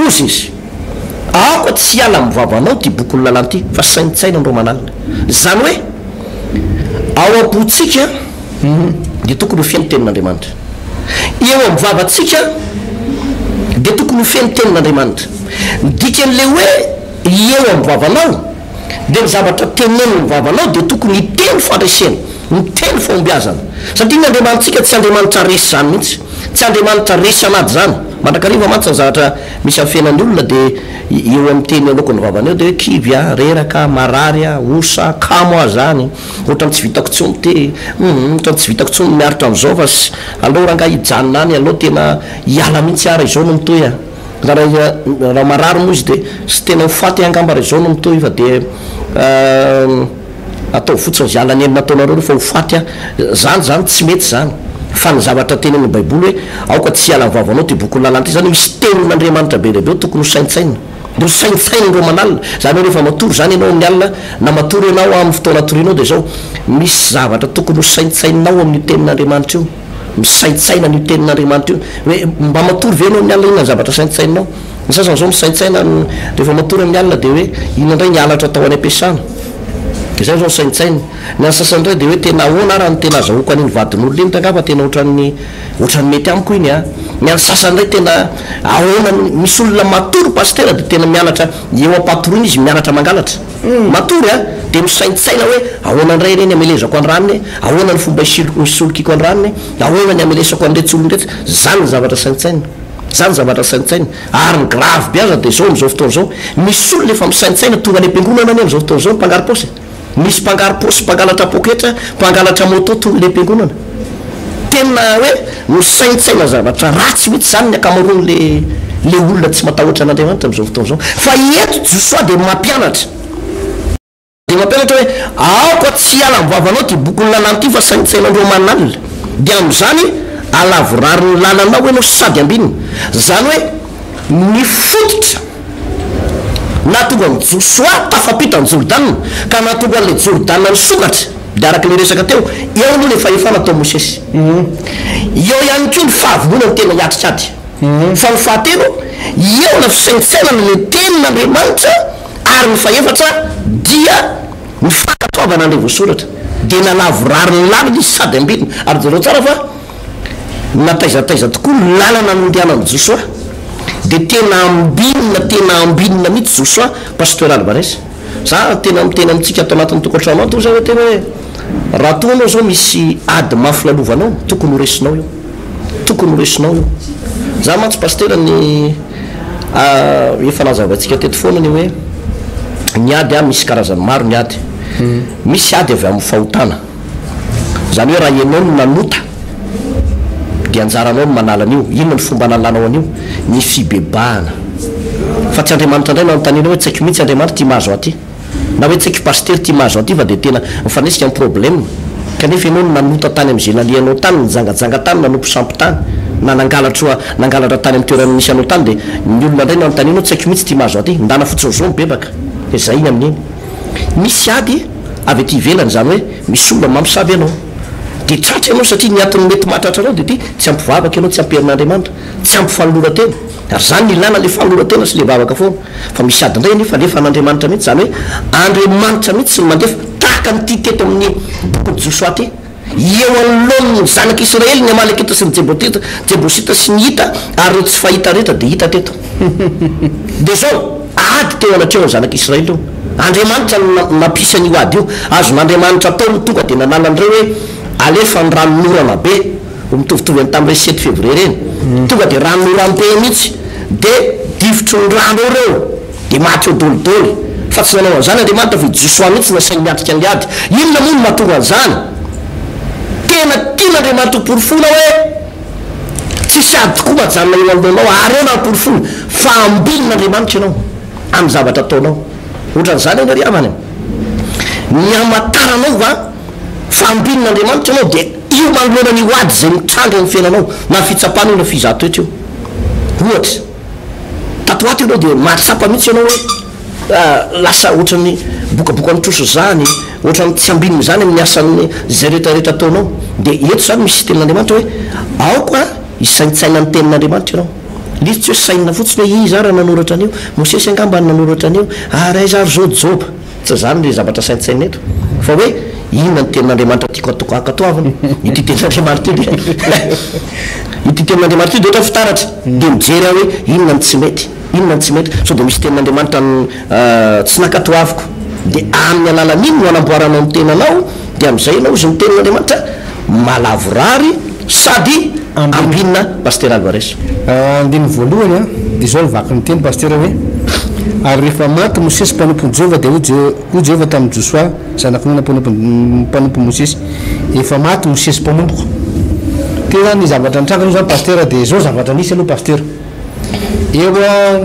S1: ozy izy aoka tsy hiala mivavanao ty boky ny lalanyity fa saintsaina andreo manalina zany hoe ao am-potsika dia tokony ho feno tenin'Andriamanitra eo amin'ny vavatsika dia tokony ho feno tenin'Andriamanitra dikan'le hoe eo amin'ny vavanao dia ny zavatra teneno ny vavanao dia tokony hiteny faresena miteny fombiazana satria ny andriamanitsika tsy andriamanitra resy zany mihitsy tsy andriamanitra resy anady zany mandrakariva mantsy ny zavatra misy amin'ny fiainan'ny olona dia eo amin'ny teny aloko ny vavana eo dia hoe kivy a reraka marary a osa kamo a zany ohatrany tsy vitako tsony te ohatrany tsy vitako tsony miaritra am'izao fa aloha ranga hijanona any aloha tena hiala mihitsy ara izao no mitoy a raha marary moa izy dia sy tena mifaty angamba raha izao no mitoy fa dia atao fotsiny zy alany enina taonareo rehefa hofaty a zany tsy mety zany fa ny zavatra teny amin'ny baiboly hoe aoka tsy hiala vavanao ty boky lalana ty zany misy tenin'andriamanitra be lehibe tokony ho saintsaina de ho saintsaina ndreo manalina zany hoe rehefa matory zany ianao amin'ny alina na matory ianao amin'ny fotoana torianao dia zao misy zavatra tokony ho saintsaininao amin'ny tenin'andriamanitra io misaintsaina ny tenin'andriamanitra io hoe mba matory ve anao amin'ny alina inona ny zavatra saintsaininao ny sasany zao misaintsaina rehefa matory amin'ny alina dia hoe ina indray ny alatra atao any ampiasana zay zao saintsaina ny asasany ray dia hoe tena ahoana raha ny tena azahoako an'iny vadin'olona iny tangapa tena ohatran'ny mety amiko iny a ny any sasany ray tena ahoana misy olona matory pastera dia tena mianatra eo ampatoriny izy mianatra mangalatra matory a dia misaintsaina hoe ahoana ndray reny amelezako any ranony ahoana ny fomba isolokiko any ranony ahoana ny amelesako an'iretsy olony rehetra zany ny zavatra saintsaina zany zavatra saintsaina ary ny grave be aza dia zao am'izao fotoana zao misy olona efa misaintsaina tonga any am-piangonana any am'izao fotoana zao mpangarom-paosy misy mpangarom-paosy mpangalatra poketra mpangalatra moto tonga le am-piangonana tena hoe misaintsaina zavatra ratsy mihitsy zany ny akamaroany le olona tsy matahotra an'andriamanitra am'izao fotoana zao fa eto josoa dia mampianatra hoe aoka tsy hiala mivavanao ty bokyny lalana ty fa saintsainandreo manalina dia am'izany alavorary ny lalanao hoe nao sady ambinina zany hoe mifototra na tonga ny josoa tafapita ny jordanna ka na tonga an'le jordanna ny sokatra dia araka le resaka teo eo aloha le fahefana atao mosesy eo ihany koa ny fahavonona ny tena hiatritrady fa ny fahatelo eo na fisaintsainana le tenin'andriamanitra ary ny fahefatra dia ny fankatoavana an'le voasoratra dia nalavorary ny lalana izy sady ambinina ary zareo tsara fa nataizataiza tokoa ny lalana nondehanany josoa dia tena ambinina mihitsy josoa pasteur alvarès za tena mitena amitsika atao anatin'ny tokantranao to za hoe tena hoe raha toa anao zao misy ady mafy lalovanao tokony horesinao io za mantsy pasteur ny efa nazavantsika teto foana ny hoe ny ady a misy karazany maro ny ady misy ady avy amin'ny fahotana zany hoe raha ianao no nanota dia anjaranao no manalan'io inona ny fomba nalanao an'io ny fibebahana fa tsy andriamanitra indray nanontaniana hoe tsy haiko mihitsy andriamanitra ty mahazo aty na hoe tsy haiko pasteur ty mahazo aty fa dia tena mifanesika amin'ny problème kanefa ianao no nanota tany am'izay nalianao tany nijangajanga tany nanompo sampy tany na nangalatra tany amin'ny toerana misy anao tany dia ny olona indray nanontanianao tsy haiko mihitsy ty mahazo aty ndana fotsiny zao mibebaka dia zay iny amin'iny misy ady avy aty ivelany zany hoe misy olona mampisavy ianao dia tratra ianao satria niatiny mety mahatratra anao dia ty tsy ampivavaka ianao tsy ampiherin'andriamanitra tsy ampifanolora-tena ary zany ilana le fanolora-tena sy le vavaka foana fa misy ady indray nefa lefa an'andriamanitra mihitsy zany hoe andriamanitra mihitsy sy ny mandefa tahaka nyty teto amin'ny bokyny josoa ty eo anoloany zanak'israely ny amalekita sy ny jebosita sy ny hita ary reo tsy fahita rehetra dia hita teto dia zao ady teo anatreo ny zanak'israely io andriamanitra nampisy an'io ady io azon'andriamanitra ataony tonga dia nananan'ireo hoe alefa ny ranonorana be mitovitovy any tamin'ire 7 février reny tonga dia ranonorambe mihitsy dia divitry ny rano reo dia maty eo dolidoly fa tsy nanao an'izany andriamanitra fa josoa mihitsy nasainy miatrika ny ady inona moa no mahatonga an'izany tena tian'andriamanitra porofona hoe tsisy ady tokoa majanona eo alohanao ary eo na porofona fa ambilin'andriamanitra ianao amin'ny zavatra ataonao ohatran'izany eny ary amany ny amataranao va fa ambilin'andriamanitra ianao dia io manoloana ny ady zay mitranga ny fiainanao na fitsapana io na fizato eto io ohatra tatoaty ianao dia mahatsapa mihitsy ianao hoe lasa ohatran'ny bokaboka nitroso zany ohatran'ny tsy ambininy zany amin'ny asan'ny zay rehetrarehetra ataonao dia eto zany misy tenin'andriamanitra hoe aoka isaintsaina ny tenin'andriamanitra ianao lisy tsy hoe sainina fotsiny hoe izy ara nanoratra an'io mosesy angamba ny nanoratra an'io ary aiza ary zao joba tsy zany le zavatra saintsaina eto fa hoe inona ny tenin'andriamanitra tiako akatoavana ity tenin'andriamanitra ity tenin'andriamanitra ity dia ohatra fitaratra dia mijery aho hoe inona ny tsy mety inona tsy mety so de misy tenin'andriamanitra tsy nakatoaviko de amin'ny alalan'iny no anamboaranao ny tenanao de am'izay anao izy ny tenin'andriamanitra malavorary sady ambinina paster Alvarez
S2: andiny voalohany de zao nivaky ny teny paster hoe ary rehefa maty Mosesy mpanompo Jehova de ho Jehova tamin'ny Josoa zanak'nona mpanompo Mosesy efa maty Mosesy mpanompoko tena ny zavatra nitrangana zany paster de zao zavatra nisy aloha paster eo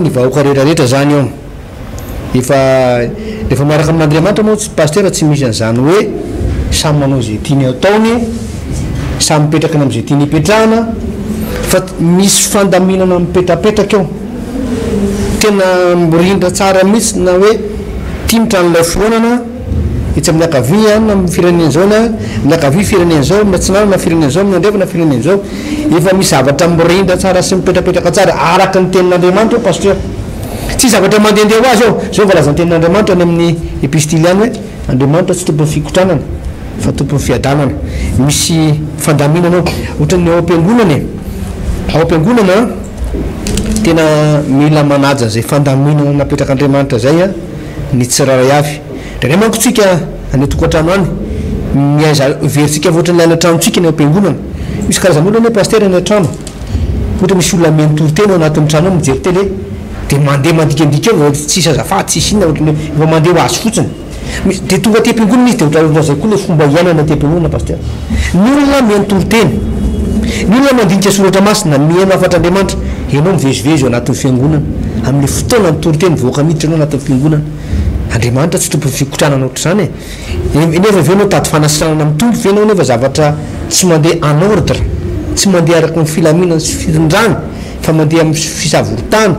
S2: ny vahoaka rehetrarehetra zany eo efa miaraka amin'Andriamanitra moa paster tsy misy an'izany hoe samy manao zay tiany ataony samy mipetraka ny am'izay tiany hipetrahana fa misy fandaminana mipetrapetraka eo tena mirindra tsara mihitsy na hoe timitra n'ilay fironana itsy amin'ny akavia na firenen'izao na amin'ny akavia firenen'izao amin'ny atsinana na firenen'izao amin'ny andreva na firenen'izao efa misy zavatra mirindra tsara sy mipetrapetraka tsara araka ny tenin'Andriamanitra eo paster tsy zavatra mandehandeha ho azy eo zao voalaza ny tenin'Andriamanitra any amin'ny epistily any hoe Andriamanitra tsy tompon'ny fikotranana fa tompon'ny fiadanana misy fandaminana ao ohatran'ny ao am-piangonana tena mila manaja zay fandaminana napetraka-Andriamanitra zay ny tsiraray avy de ray manko tsika any tokantrano any miaiza veritsika voatrany any antranontsika ny am-piangonana misy karazan'olona ny paster any antrano ohatra misy olona mentory tena ao anatin'ny trano ao mijery tele de mandeha mandikandika eo tsisy azafady tsisy inona ohatran'ny efa mandeha ho azy fotsiny de tonga te-piangonana izy de ohatran'olona zay koa le fomba ianana te-piangonana paster ny olona mentory teny ny olona mandinika soratra masina mihaino afatr''Andriamanitra ianao mivezivezy eo anatin'ny fiangonana amin'ny fotoana nitory teny voaka miditra anao anatin'ny fiangonana Andriamanitra tsy tompon'ny fikotranana ohatr'izany nefa avenao tady fanasitranana amin'ny tompo venao nefa zavatra tsy mandeha en ordre tsy mandeha araka ny filaminana sy firindrany fa mandeha amin'ny fisavorotany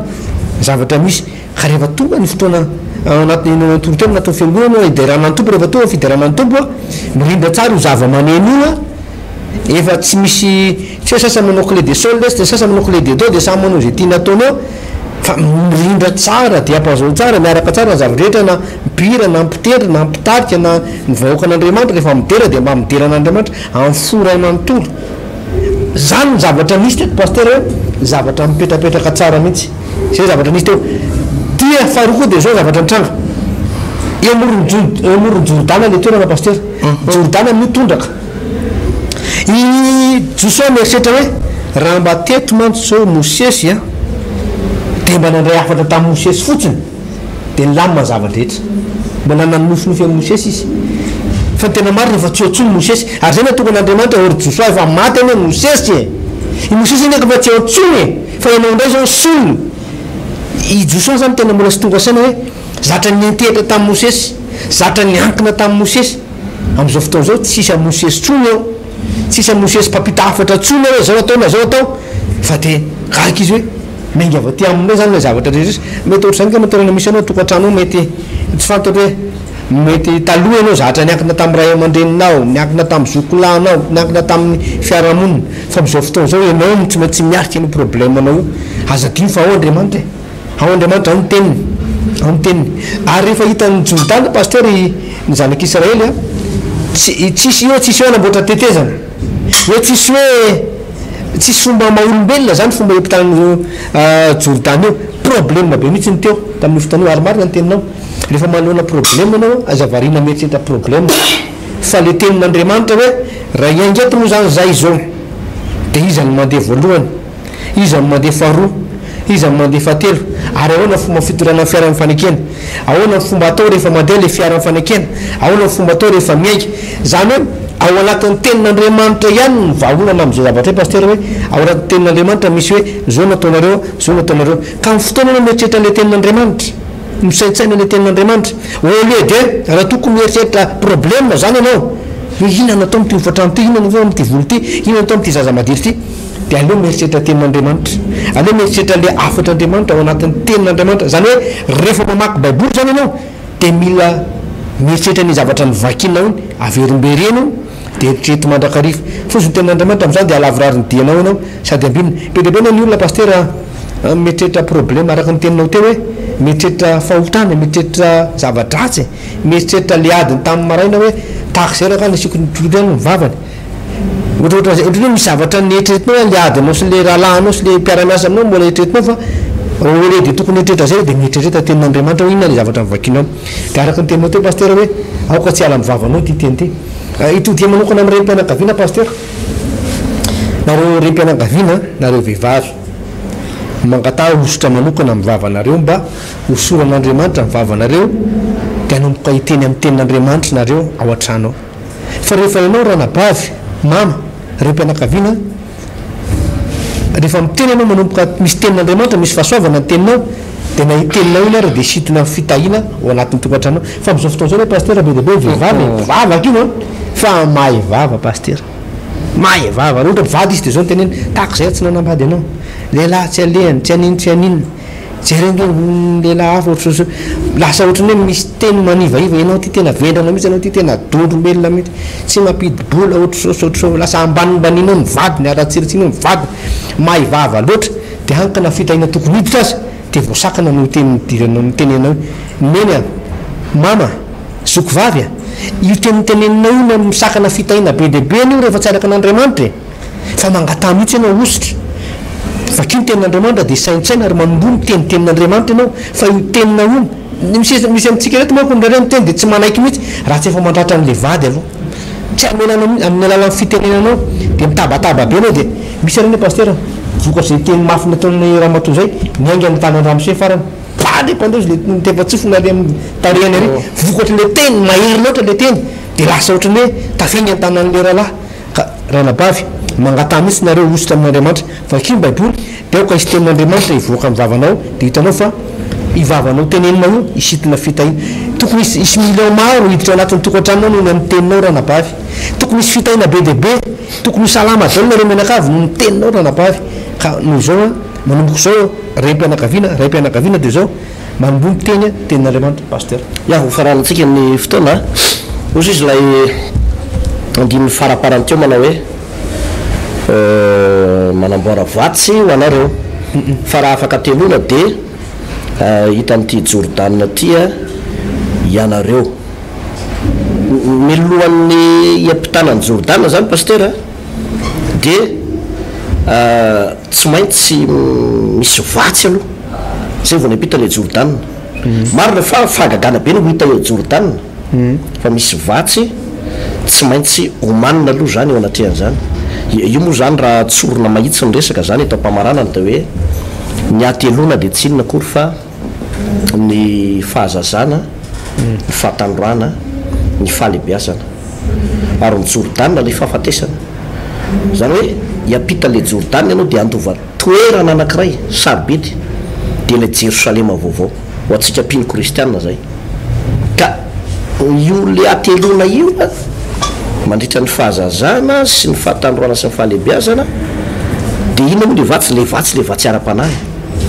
S2: zavatra misy ka rehefa tonga ny fotoana anatin'ny nitory teny anatin'ny fiangonana hiderana ny tompo rehefa tonga fiderana ny tompo mirindra tsara ho zava-maneno efa tsy misy tsy hoe sasa manao clé de sol lesy de sasa manao clé de do de samy manao zay tiana ataony eo fa mirindra tsara de ampazao tsara miaraka tsara zava-drehetra na mpihira na mpitera na mpitarika na ny vahoaka an'Andriamanitra rehefa midera de mba midera an'Andriamanitra amin'ny fora manontolo zany ny zavatra misy teto paster hoe zavatra mipetrapetraka tsara mihitsy zay zavatra misy teo dia faharoa koa de zao zavatra nitranga eo amoron'ny Jordana le toerana paster Jordana mitondraka i Josoa mieritreritra hoe raha mba teto mantsy zao Mosesy de mba nandray afatra tamin'ny Mosesy fotsiny de nilamina zavadrehetra mba nanany nofinofy amin'ny Mosesy izy fa tena marina fa tsy otsony Mosesy ary zay natonga n'Andriamanitra ory Josoa efa maty any Mosesy i Mosesy neka fa tsy otsony fa ianao indray zao solony i Josoa zany tena mbola sy tonga saina hoe zatra nientehitra tamin'ny Mosesy zatra niankina tamin'ny Mosesy am'izao fotoana zao tsisy amin'ny Mosesy tsony eo tsisy Mosesy mpampita hafatra tsony hoe zao atao na zao atao fa de karaka izy hoe menga avy aty amin'ireo zany le zavatra rehetra mety ohatr'izany ka matorana misy anao tokantrano mety tsy fantatra hoe mety taloha ianao zatra niankina tamin'ny ray aman-dreninao niankina tamin'ny zokolanao niankina tamin'ny fiarahamonina fa am'izao fotoana zao ianao tsy maintsy miarika ny problème anao azadiny fa ao Andriamanitra ao Andriamanitra ao ny teniny ao ny teniny ary rehefa hitan'ny Jordana paster ny zanak'Israely tsisy eo anamboatra tetezana hoe tsisy hoe tsisy fomba maha-olombelona zany fomba hipitan'ny Jordana eo problème be mihitsy ny teo tamin'ny fotoana io ary marina ny teninao rehefa manoloana problème anao azavarina mieritreritra problème fa le tenin'Andriamanitra hoe raha iangeto moa zany zay zao de iza ny mandeha voalohany iza ny mandeha faharoa iza ny mandeha fahatelo ary ahoana fomba fitorana fiara fanekena ahoana fomba atao rehefa mandeha le fiara fanekena ahoana fomba atao rehefa miaika zany hoe ao anatin'ny tenin'Andriamanitra ihany ny vahaolana am'izay zavatra paster hoe ao anatin'ny tenin'Andriamanitra misy hoe zao nataonareo ka ny fotoana anao mieritreritra le tenin'Andriamanitra misaintsaina le tenin'Andriamanitra ole de raha tokony mieritreritra problème zany ianao hoe inona atao am'ty hofatrano ty inona atao am'ty volo ty inona atao am'ty zaza madiry ty de aleo mieritreritra tenin'Andriamanitra aleo mieritreritra le afatr'Andriamanitra ao anatin'ny tenin'Andriamanitra zany hoe rehefa mamaky baiboly zany ianao de mila mieritreritra ny zavatra ny vakinao iny averimbereno de eritrerety mandrakarifa foziny tenin'Andriamanitra am'zany de alavorary ny dianao ianao sady ambinina bedibe ny olona paster mieritreritra problème araka ny teninao teo hoe mieritreritra fahotana mieritreritra zava-dratsy mieritreritra le adiny tamin'ny maraina hoe tahaka zay raha nasiko nytolony ny vavany ohatrohatran'izay ohatran'ny hoe misy zavatra nieritreretinao le adinao sy le rahalahanao sy le mpiara-miasa aminao mbola eritreretinao fa ole de tokony etrehitra zay de mietretreta tenin'andriamanitra hoe inona le zavatra mivakinao de araka ny teninao te paster hoe aoka tsy ala mivavanao ty teny ty itodia manokana amin'ny rem-pianakaviana paster nareo rem-pianakaviana nareo vehivavy mangata osotra manokana mivavanareo mba hosoran'andriamanitra mivavanareo de anomboka hiteny amin'ny tenin'andriamanitra nareo ao an-tranao fa rehefa ianao ranabavy mama rem-pianakaviana rehefa miteny anao manomboka misy tenin'andriamanitra misy fahasoavana ny teninao de na iteninao iny ary de sitona fitahina ao anatin'ny tokantranao fa am'izao fotoana zao le paster be de be vehivavy vavaka io fa mahay vava paster mahay vava ohatra vady izy de zao nyteneny tahaka zay tsy nanambady anao lehilahy tsy alehany tsy anino tsy aninona jerenge lehilahy hafa ohatrao lasa ohatrany hoe misy teny manivaiva ianao ty tena vendrana mihitsy anao ty tena dondrombelona mihitsy tsy mampidibola ohatrao lasa ambanimbanianao mivady ny aratsiritsina mivady mahay vava loatra de hankana fitahina tokony hiditra azy de voasakana no teny midiranao mitenenao meny a mama zoko vavy a io tenitenenao io na misakana fitahina be deabe an'io rehefa tsy araka an'andriamanitra fa mangatà mihitsy ianao ositra vakio ny tenin'andriamanitra de saintsaina ary manombony tenitenin'andriamanitra ianao fa io tenina io misy amitsika reto manko ndraray miteny de tsy manaiky mihitsy raha tsy efa mandratra an'le vady aloha tsy amenana amin'ny alalan'ny fitenenanao de mitabataba be anao de misy areny paster vokatry zay teny mafy nataon'ny ramatoa zay miainga ny tanandramose farany pady pandezy le tefatsofona le amin'ny tarehany ary vokatry le teny mahery loatra le teny de lasa ohatrany hoe tafenga an-tanan'le rahalahy ka ranabavy mangatà mihitsy nareo ositra amin'andriamanitra fa kio baiboly de aoka isy tenin'andriamanitra ivoaka mivavanao de hitanao fa ivavanao teneninao io isitina fitahina tokony isy million maro hiditra anatin'ny tokantranonao nohony amin'ny teninao ranabavy tokony isy fitahina be deabe tokony salama daolona reo menakavy no teninao ranabavy ka noho zao a manomboko zao ray-pianakaviana de zao manombony teny tenin'andriamanitra paster
S1: ya hofaranantsika ny fotoana ozy izy lay andin'ny faraparany teo manao hoe manamboara vatsy ho anareo fa raha afaka telona de hitan'ity Jordan tya ianareo milohan'ny iampitanany Jordan zany paster de tsy maintsy misy vatsy aloha zay vao niampita le Jordan marina fa fahagagana be no hita eo Jordan fa misy vatsy tsy maintsy homanina aloha zany eo anatrehan'zany io moa zany raha tsorona mahitsy ny resaka zany eto am-pamaranana de hoe ny atelona de tsy inona akory fa ny fahazazana ny fahatandroana ny fahalebiazana ary ny Jordan le fahafatesana zany hoe hiampita le Jordan ianao de andova toerana anankiray sarobidy de le Jerosalema vaovao ho atsika mpino kristianina zay ka io le atelona io mandritra ny fahazazana sy ny fahatandroana sy ny fahalebiazana de ino moa le vatsy ara-panahy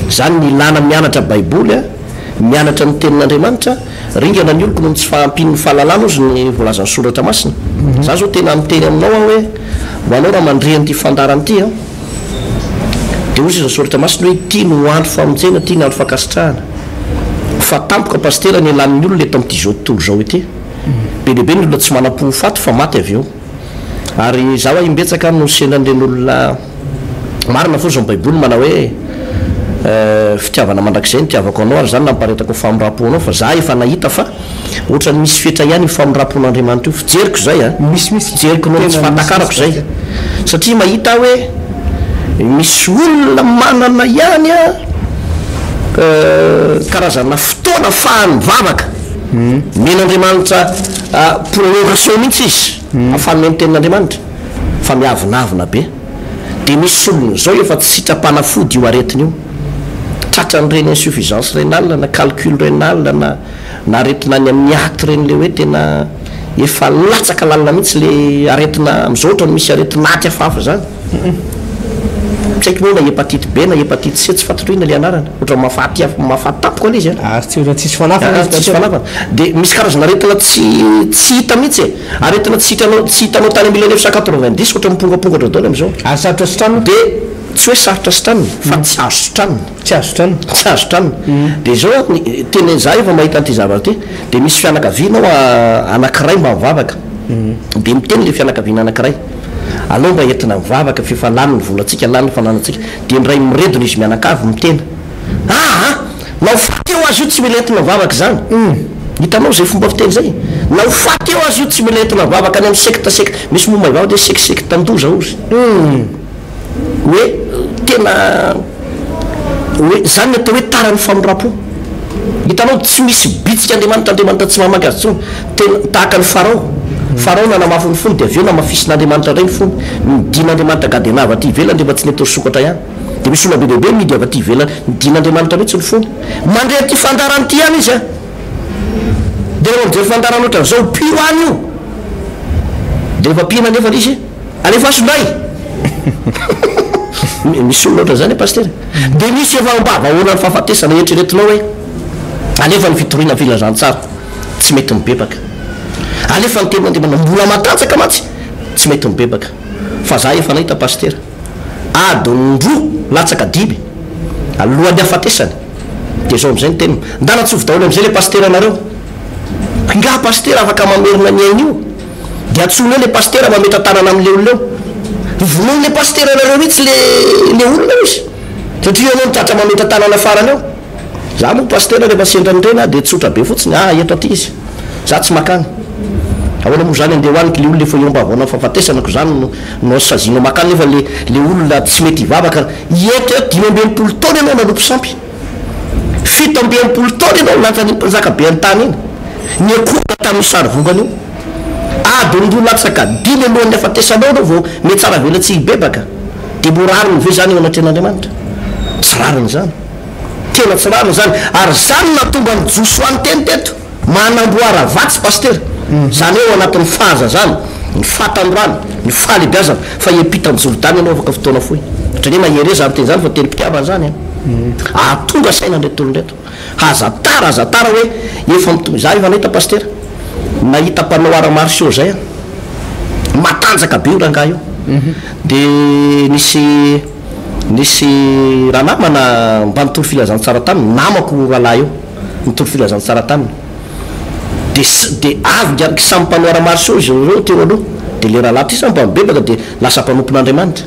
S1: zany ny ilana mianatra baiboly a mianatra ny tenin'andriamanitra ringana ny oloko no tsy fahampin'ny fahalalana ozy ny volazan'ny soratra masina za zao tena miteny aminao a hoe hoanao raha mandrehan'ity fandaranyity a de ozy izy ny soratra masina hoe tia no andro famonjena tia ny andro fakasitrahana fa tampoka pastera ny alan'ny olona eto am'ty zao tontolo zao ety be deabe ny olona tsy manam-po faty fa maty avy eo ary zaho a imbetsaka no senan'ren'olona marina fo zao baiboly manao hoe fitiavana mandrakizay ny tiavako anao ary zany namparetako famiraponao fa za efa nahita fa ohatrany misy fetra ihany famirapon'andriamanitra io fijeriko zay a fijeriko no tsy fahatakarako zay satria mahita hoe misy olona manana ihany a karazana fotoana fahany mivavaka men'andriamanitra prolongation mihitsy izy afanomeny tenin'andriamanitra fa miavinavina be de misy olona zao efa tsy sitrapanafody io aretiny io tratra nyreny insuffisance rénal na calcul rénal na aretina any amin'ny acte reny le hoe tena efa latsaka lalina mihitsy le aretina am'izao ohatra no misy aretina aty afafa zany tsaiky moa na hepatite B na hepatite C tsy fatatrina le anarana ohatra mahafaty tampoka ale izy
S2: ary tsisy fanafana
S1: de misy karazana aretina tsy hita mihitsy aretina tsy hitanao tany 1990 ohatra mipongapongatra daoly am'izao
S2: ary sarotra sotranina
S1: de tsy hoe sarotra sotranina fa tsy azo sotranina de zao teny za efa mahita an'ity zavatra ty de misy fianakavianao anankiray mba mivavaka de miteny le fianakaviana anankiray alao mba entina mivavaka fefa lany ny volatsika lany ny fananantsika de nyray miredona izy mianakavy mitena nao fateo azy io tsy milentina vavaka zany hitanao zay fomba fiteny zay nao fateo azy io tsy milentina vavaka any amin'ny secte misy momba ivava de secte andoza ozy hoe tena hoe zany ny atao hoe tarany famondrapo hitanao tsy misy bitsika andriamanitra tsy mamaky azy tsony tena tahaka ny farao nanamafy ny fony de aveo namafisin'andriamanitra regny fony midin'andriamanitra gadenava aty ivelany de mba tsy netao sokatra ihany de misy olona be dehibe midy avy aty ivelany midin'andriamanitra mihitsy ny fony mandre ty fandarany ty any izy a de rehefa mijery fandarany ohatra zao pio any io de rehefa pina nefa izy alefa asonay misy olona ohatra zany paster de misy efa mbava olany fahafatesana eritreretinao hoe alefa ny fitorina filazantsara tsy mety mibebaka alefa ny tenin'andriamanitra mbola matanjaka matsy tsy mety mibebaka fa za efa nahita paster adindro latsaka dimy alohan'ny afatesany de zao am'izay ny teniny ndanatsovy daholo am'izay le paster anareo nga paster afaka mamerina ny ainy io de atsony eo le paster mameta tanana am'le olona eo vonoiny le paster anareo mihitsy le olona izy satria anao mitratra mameta tanana farany eo za moa paster rehefa sendrany rena de tsotra be fotsiny eto aty izy za tsy makany ahoana moa zany andeha hoaniky le olona efa iomba avona fahafatesanako zany no sazino makany nefa le olona tsy mety hivavaka eto 5 taona ianao nanompo sampy 7 taona ianao lanjaka be an-tany iny ny akoana tamin'ny sary vongany io adindro latsaka dimy alohan'ny afatesanao anao vao mety tsara vela tsy hibebaka de mbo rariny ve zany eo anatren'andriamanitra tsy rariny zany tena tsy rariny zany ary zany natomba ny josoany teny teto manamboara vatsy paster zany eo anatin'ny fahaza zany ny fatandroany ny fahalebiazana fa epitany jordany anao afaka fotoana foy satria mahere zany teny zany fa teny mpitiavana zany atonga saina ndretolondreto azatara hoe efa mitonga za efa nahita paster nahita mpanao ara-marsio zay matanjaka be io rangah io de nisy raha namana mba nitoro filazantsara taminy namako rahalahy io nitoro filazantsara taminy de avy ngiaraky samy mpanao ara-marsio izy reo teo aloha de le rahalahy ty samy mba mibebaka de lasa mpanompon'andriamanitra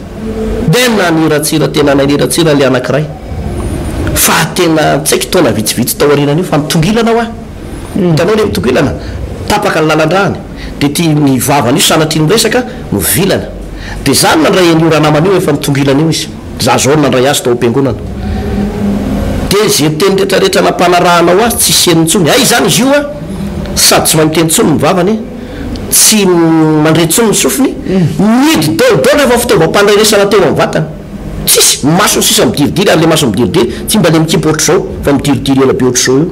S1: de naniratsira tena naniratsira le anankiray fa tena tsy haiky taona vitsivitsy tao arinan'io fa mitongilanao hitanao le mitongilana tapaka ny lalandrahany de ty mivavana io sanatry ny resaka no vilana de zany nandray an'io raha naman'io efa mitongilana io izy za zao nandray azy tao am-piangonana de ze teny rehetrarehetra nampanarahanao azy tsy senyntsony ay zany izy io sady tsy mahay miteny tsony mivavany tsy mandre tsony ny sofiny midy daodao rehefa fitaovam-pandrairesana teo amin'ny vatana tsisy maso sisa midiridiry ary le maso midiridiry tsy mba le mikipy ohatra zao fa midiridiry ela be ohatra zao io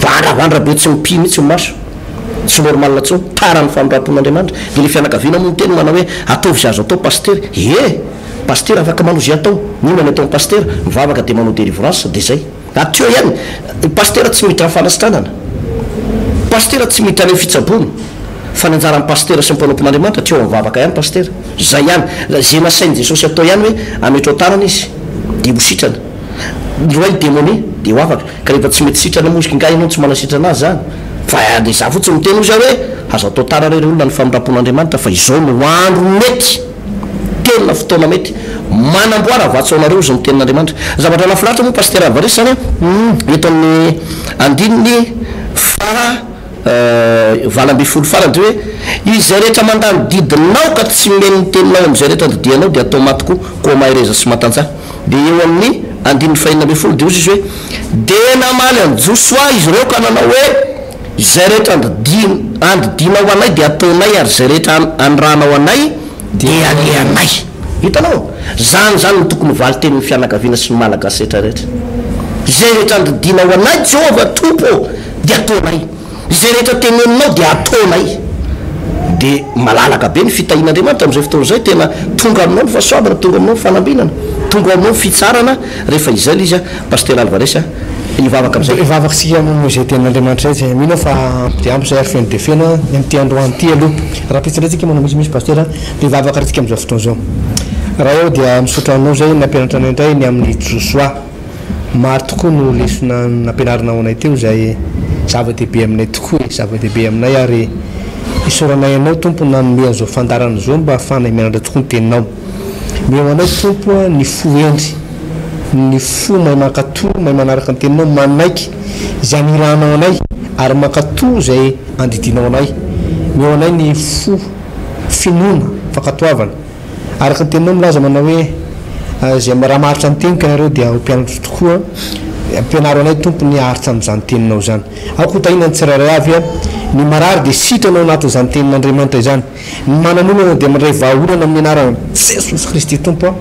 S1: vandravandra be tsy mipy mihitsy maso tsy normalna tsony tarany famondrapon'andriamanitra de le fianakaviana moa miteny manao hoe ataovy zy azo atao paster paster afaka manozy atao ninany atao paster mivavaka de manao délivrance de zay ateo ihany paster tsy mitra fanasitranana paster tsy mitra le fitsabony fa ny anjaran'ny paster sy mmpanompon'andriamanitra teo mivavaka ihany paster zay ihany ze nasainy jesosy atao ihany hoe ametro tanana izy de hositrana roay démonie de ho afaka ka rehefa tsy mety sitrana moziky nga ianao tsy manasitrana azy zany fa de za fotsiny miteny ozy hoe azo atao tanana reo olona ny famondrapon'andriamanitra fa izao no andro mety tena fotoana mety manamboara vatsaonareo zao mitenin'andriamanitra zavatra nafilatra moa paster avaresany eto amin'ny andininy fa valambe folo farany de hoe izay rehetra mandany didinao ka tsy meny teninao am'izay rehetra didianao de atao maty koa ko mahereza sy matanjaka de eo amin'ny andininy fahinina ambe folo de ozy izy hoe de namaly anjosoa izy reo ka nanao hoe izay rehetra andidinao anay de ataonay ary zay rehetra anranao anay de aleanay hitanao zany no tokony valy tenin'ny fianakaviana sy ny malagasy rehetrarehetra zay rehetra andidinao anay jehova tompo de ataonay zay rehetra teneninao de ataonay de malalaka be ny fitahin'andriamanitra am'izay fotoana zay tena tonga aminao ny fahasoavana tonga aminao ny fanambinana tonga aminao ny fitsarana rehefa izay l izy paster alvaresa ivavaka am'zay
S2: ivavaka sika zay tenin'andriamanitra zay mino fa de ampy zay ary feno de fena am'ty androany ty aloha raha pitsindratsika manao misy paster de ivavaka ratsika am'izao fotoana zao raha eo dia misotra anao zay nampianatra anay indray ny amin'ny josoa maro tokoa no lesona nampianarinao anay teo zay zava-dehibe aminay tokoa zava-dehibe aminay ary isoranay anao tompo nanome an'izao fandarana zao mba ahafanay mianatra tokoa ny teninao meo anao tompo ny foendry ny fo mahay makato mahay manaraka ny teninao manaiky zany iranao anay ary makato zay andidinao anay meo anay ny fo finona fakatoavana araka ny teninao milaza manao hoe zay raha maharitra ny tenika anareo dia mpianatra tokoa ampianaro anay tompo ny aharitra am'izany teninao zany ako tahina ny tsirairay avy a ny marary dia sitranao anatin'izany tenin'andriamanitra izany ny manan'olana dia mandray vahaolana amin'ny anarana jesosy kristy tompo a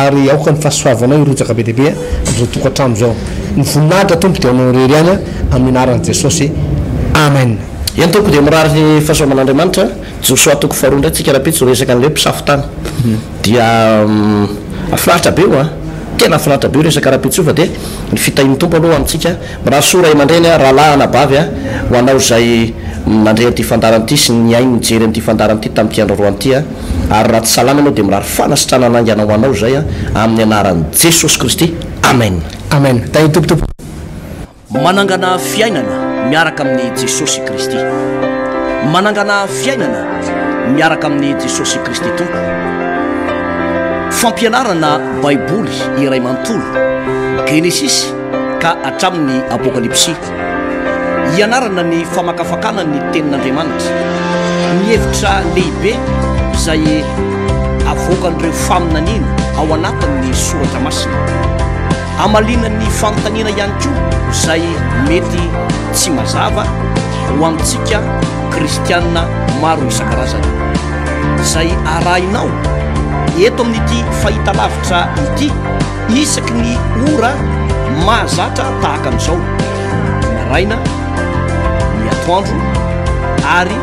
S2: ary aoka ny fahasoavanao irotsaka be deabe am'izao tokantrano zao ny voninahitra tompo dia anao rery any a amin'ny anaran'i jesosy amen
S1: eny toko dia mirary ny fahasoavan'andriamanitra josoa toko faharoa ndray tsika raha-pitsy resaka an'le mpisafotany dia afinaritra be io a tena afinaritra be io resaka raha-pitsy io fa dia ny fitahiny tompo aloha amintsika raha soa ray aman-dreny a raha lahy anabavy a ho anao zay nandre an'ity fandaran'ity sy ny ainy nijery an'ity fandaran'ity tamin'ity androroan'ity a ary raha tsy salama anao dia mirary fanasitrana anangana ho anao zay a amin'ny anaran'i jesosy kristy amen
S2: amen tahiny tompotompo
S1: manangana fiainana miaraka amin'ny jesosy kristy manangana fiainana miaraka amin'ny jesosy kristy tompo fampianarana baiboly iray manontolo genesisy ka hatramin'ny apokalypsy ianarana ny famakafakana ny tenin'andriamanitra ny hevitra lehibe izay avoakan'ireo faminaniana ao anatin'ny soratra masina amalinan'ny fanontaniana ihany koa izay mety tsy mazava ho amintsika kristianina maro isan-karazana izay arahinao eto amin'ity fahita lavitra ity isaky ny ora mahazatra tahaka an'izao ny raina ny atoandro ary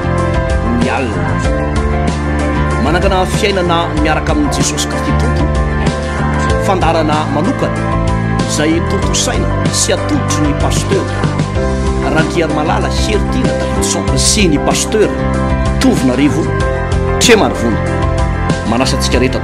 S1: ny alina manangana fiainana miaraka amin'i jesosy kristy tompo fandarana manokana izay tontosaina sy atodotry ny pasteur rankiary malala heritina davidson sy ny pasteur tovinarivo tre marivona manasantsika rehetra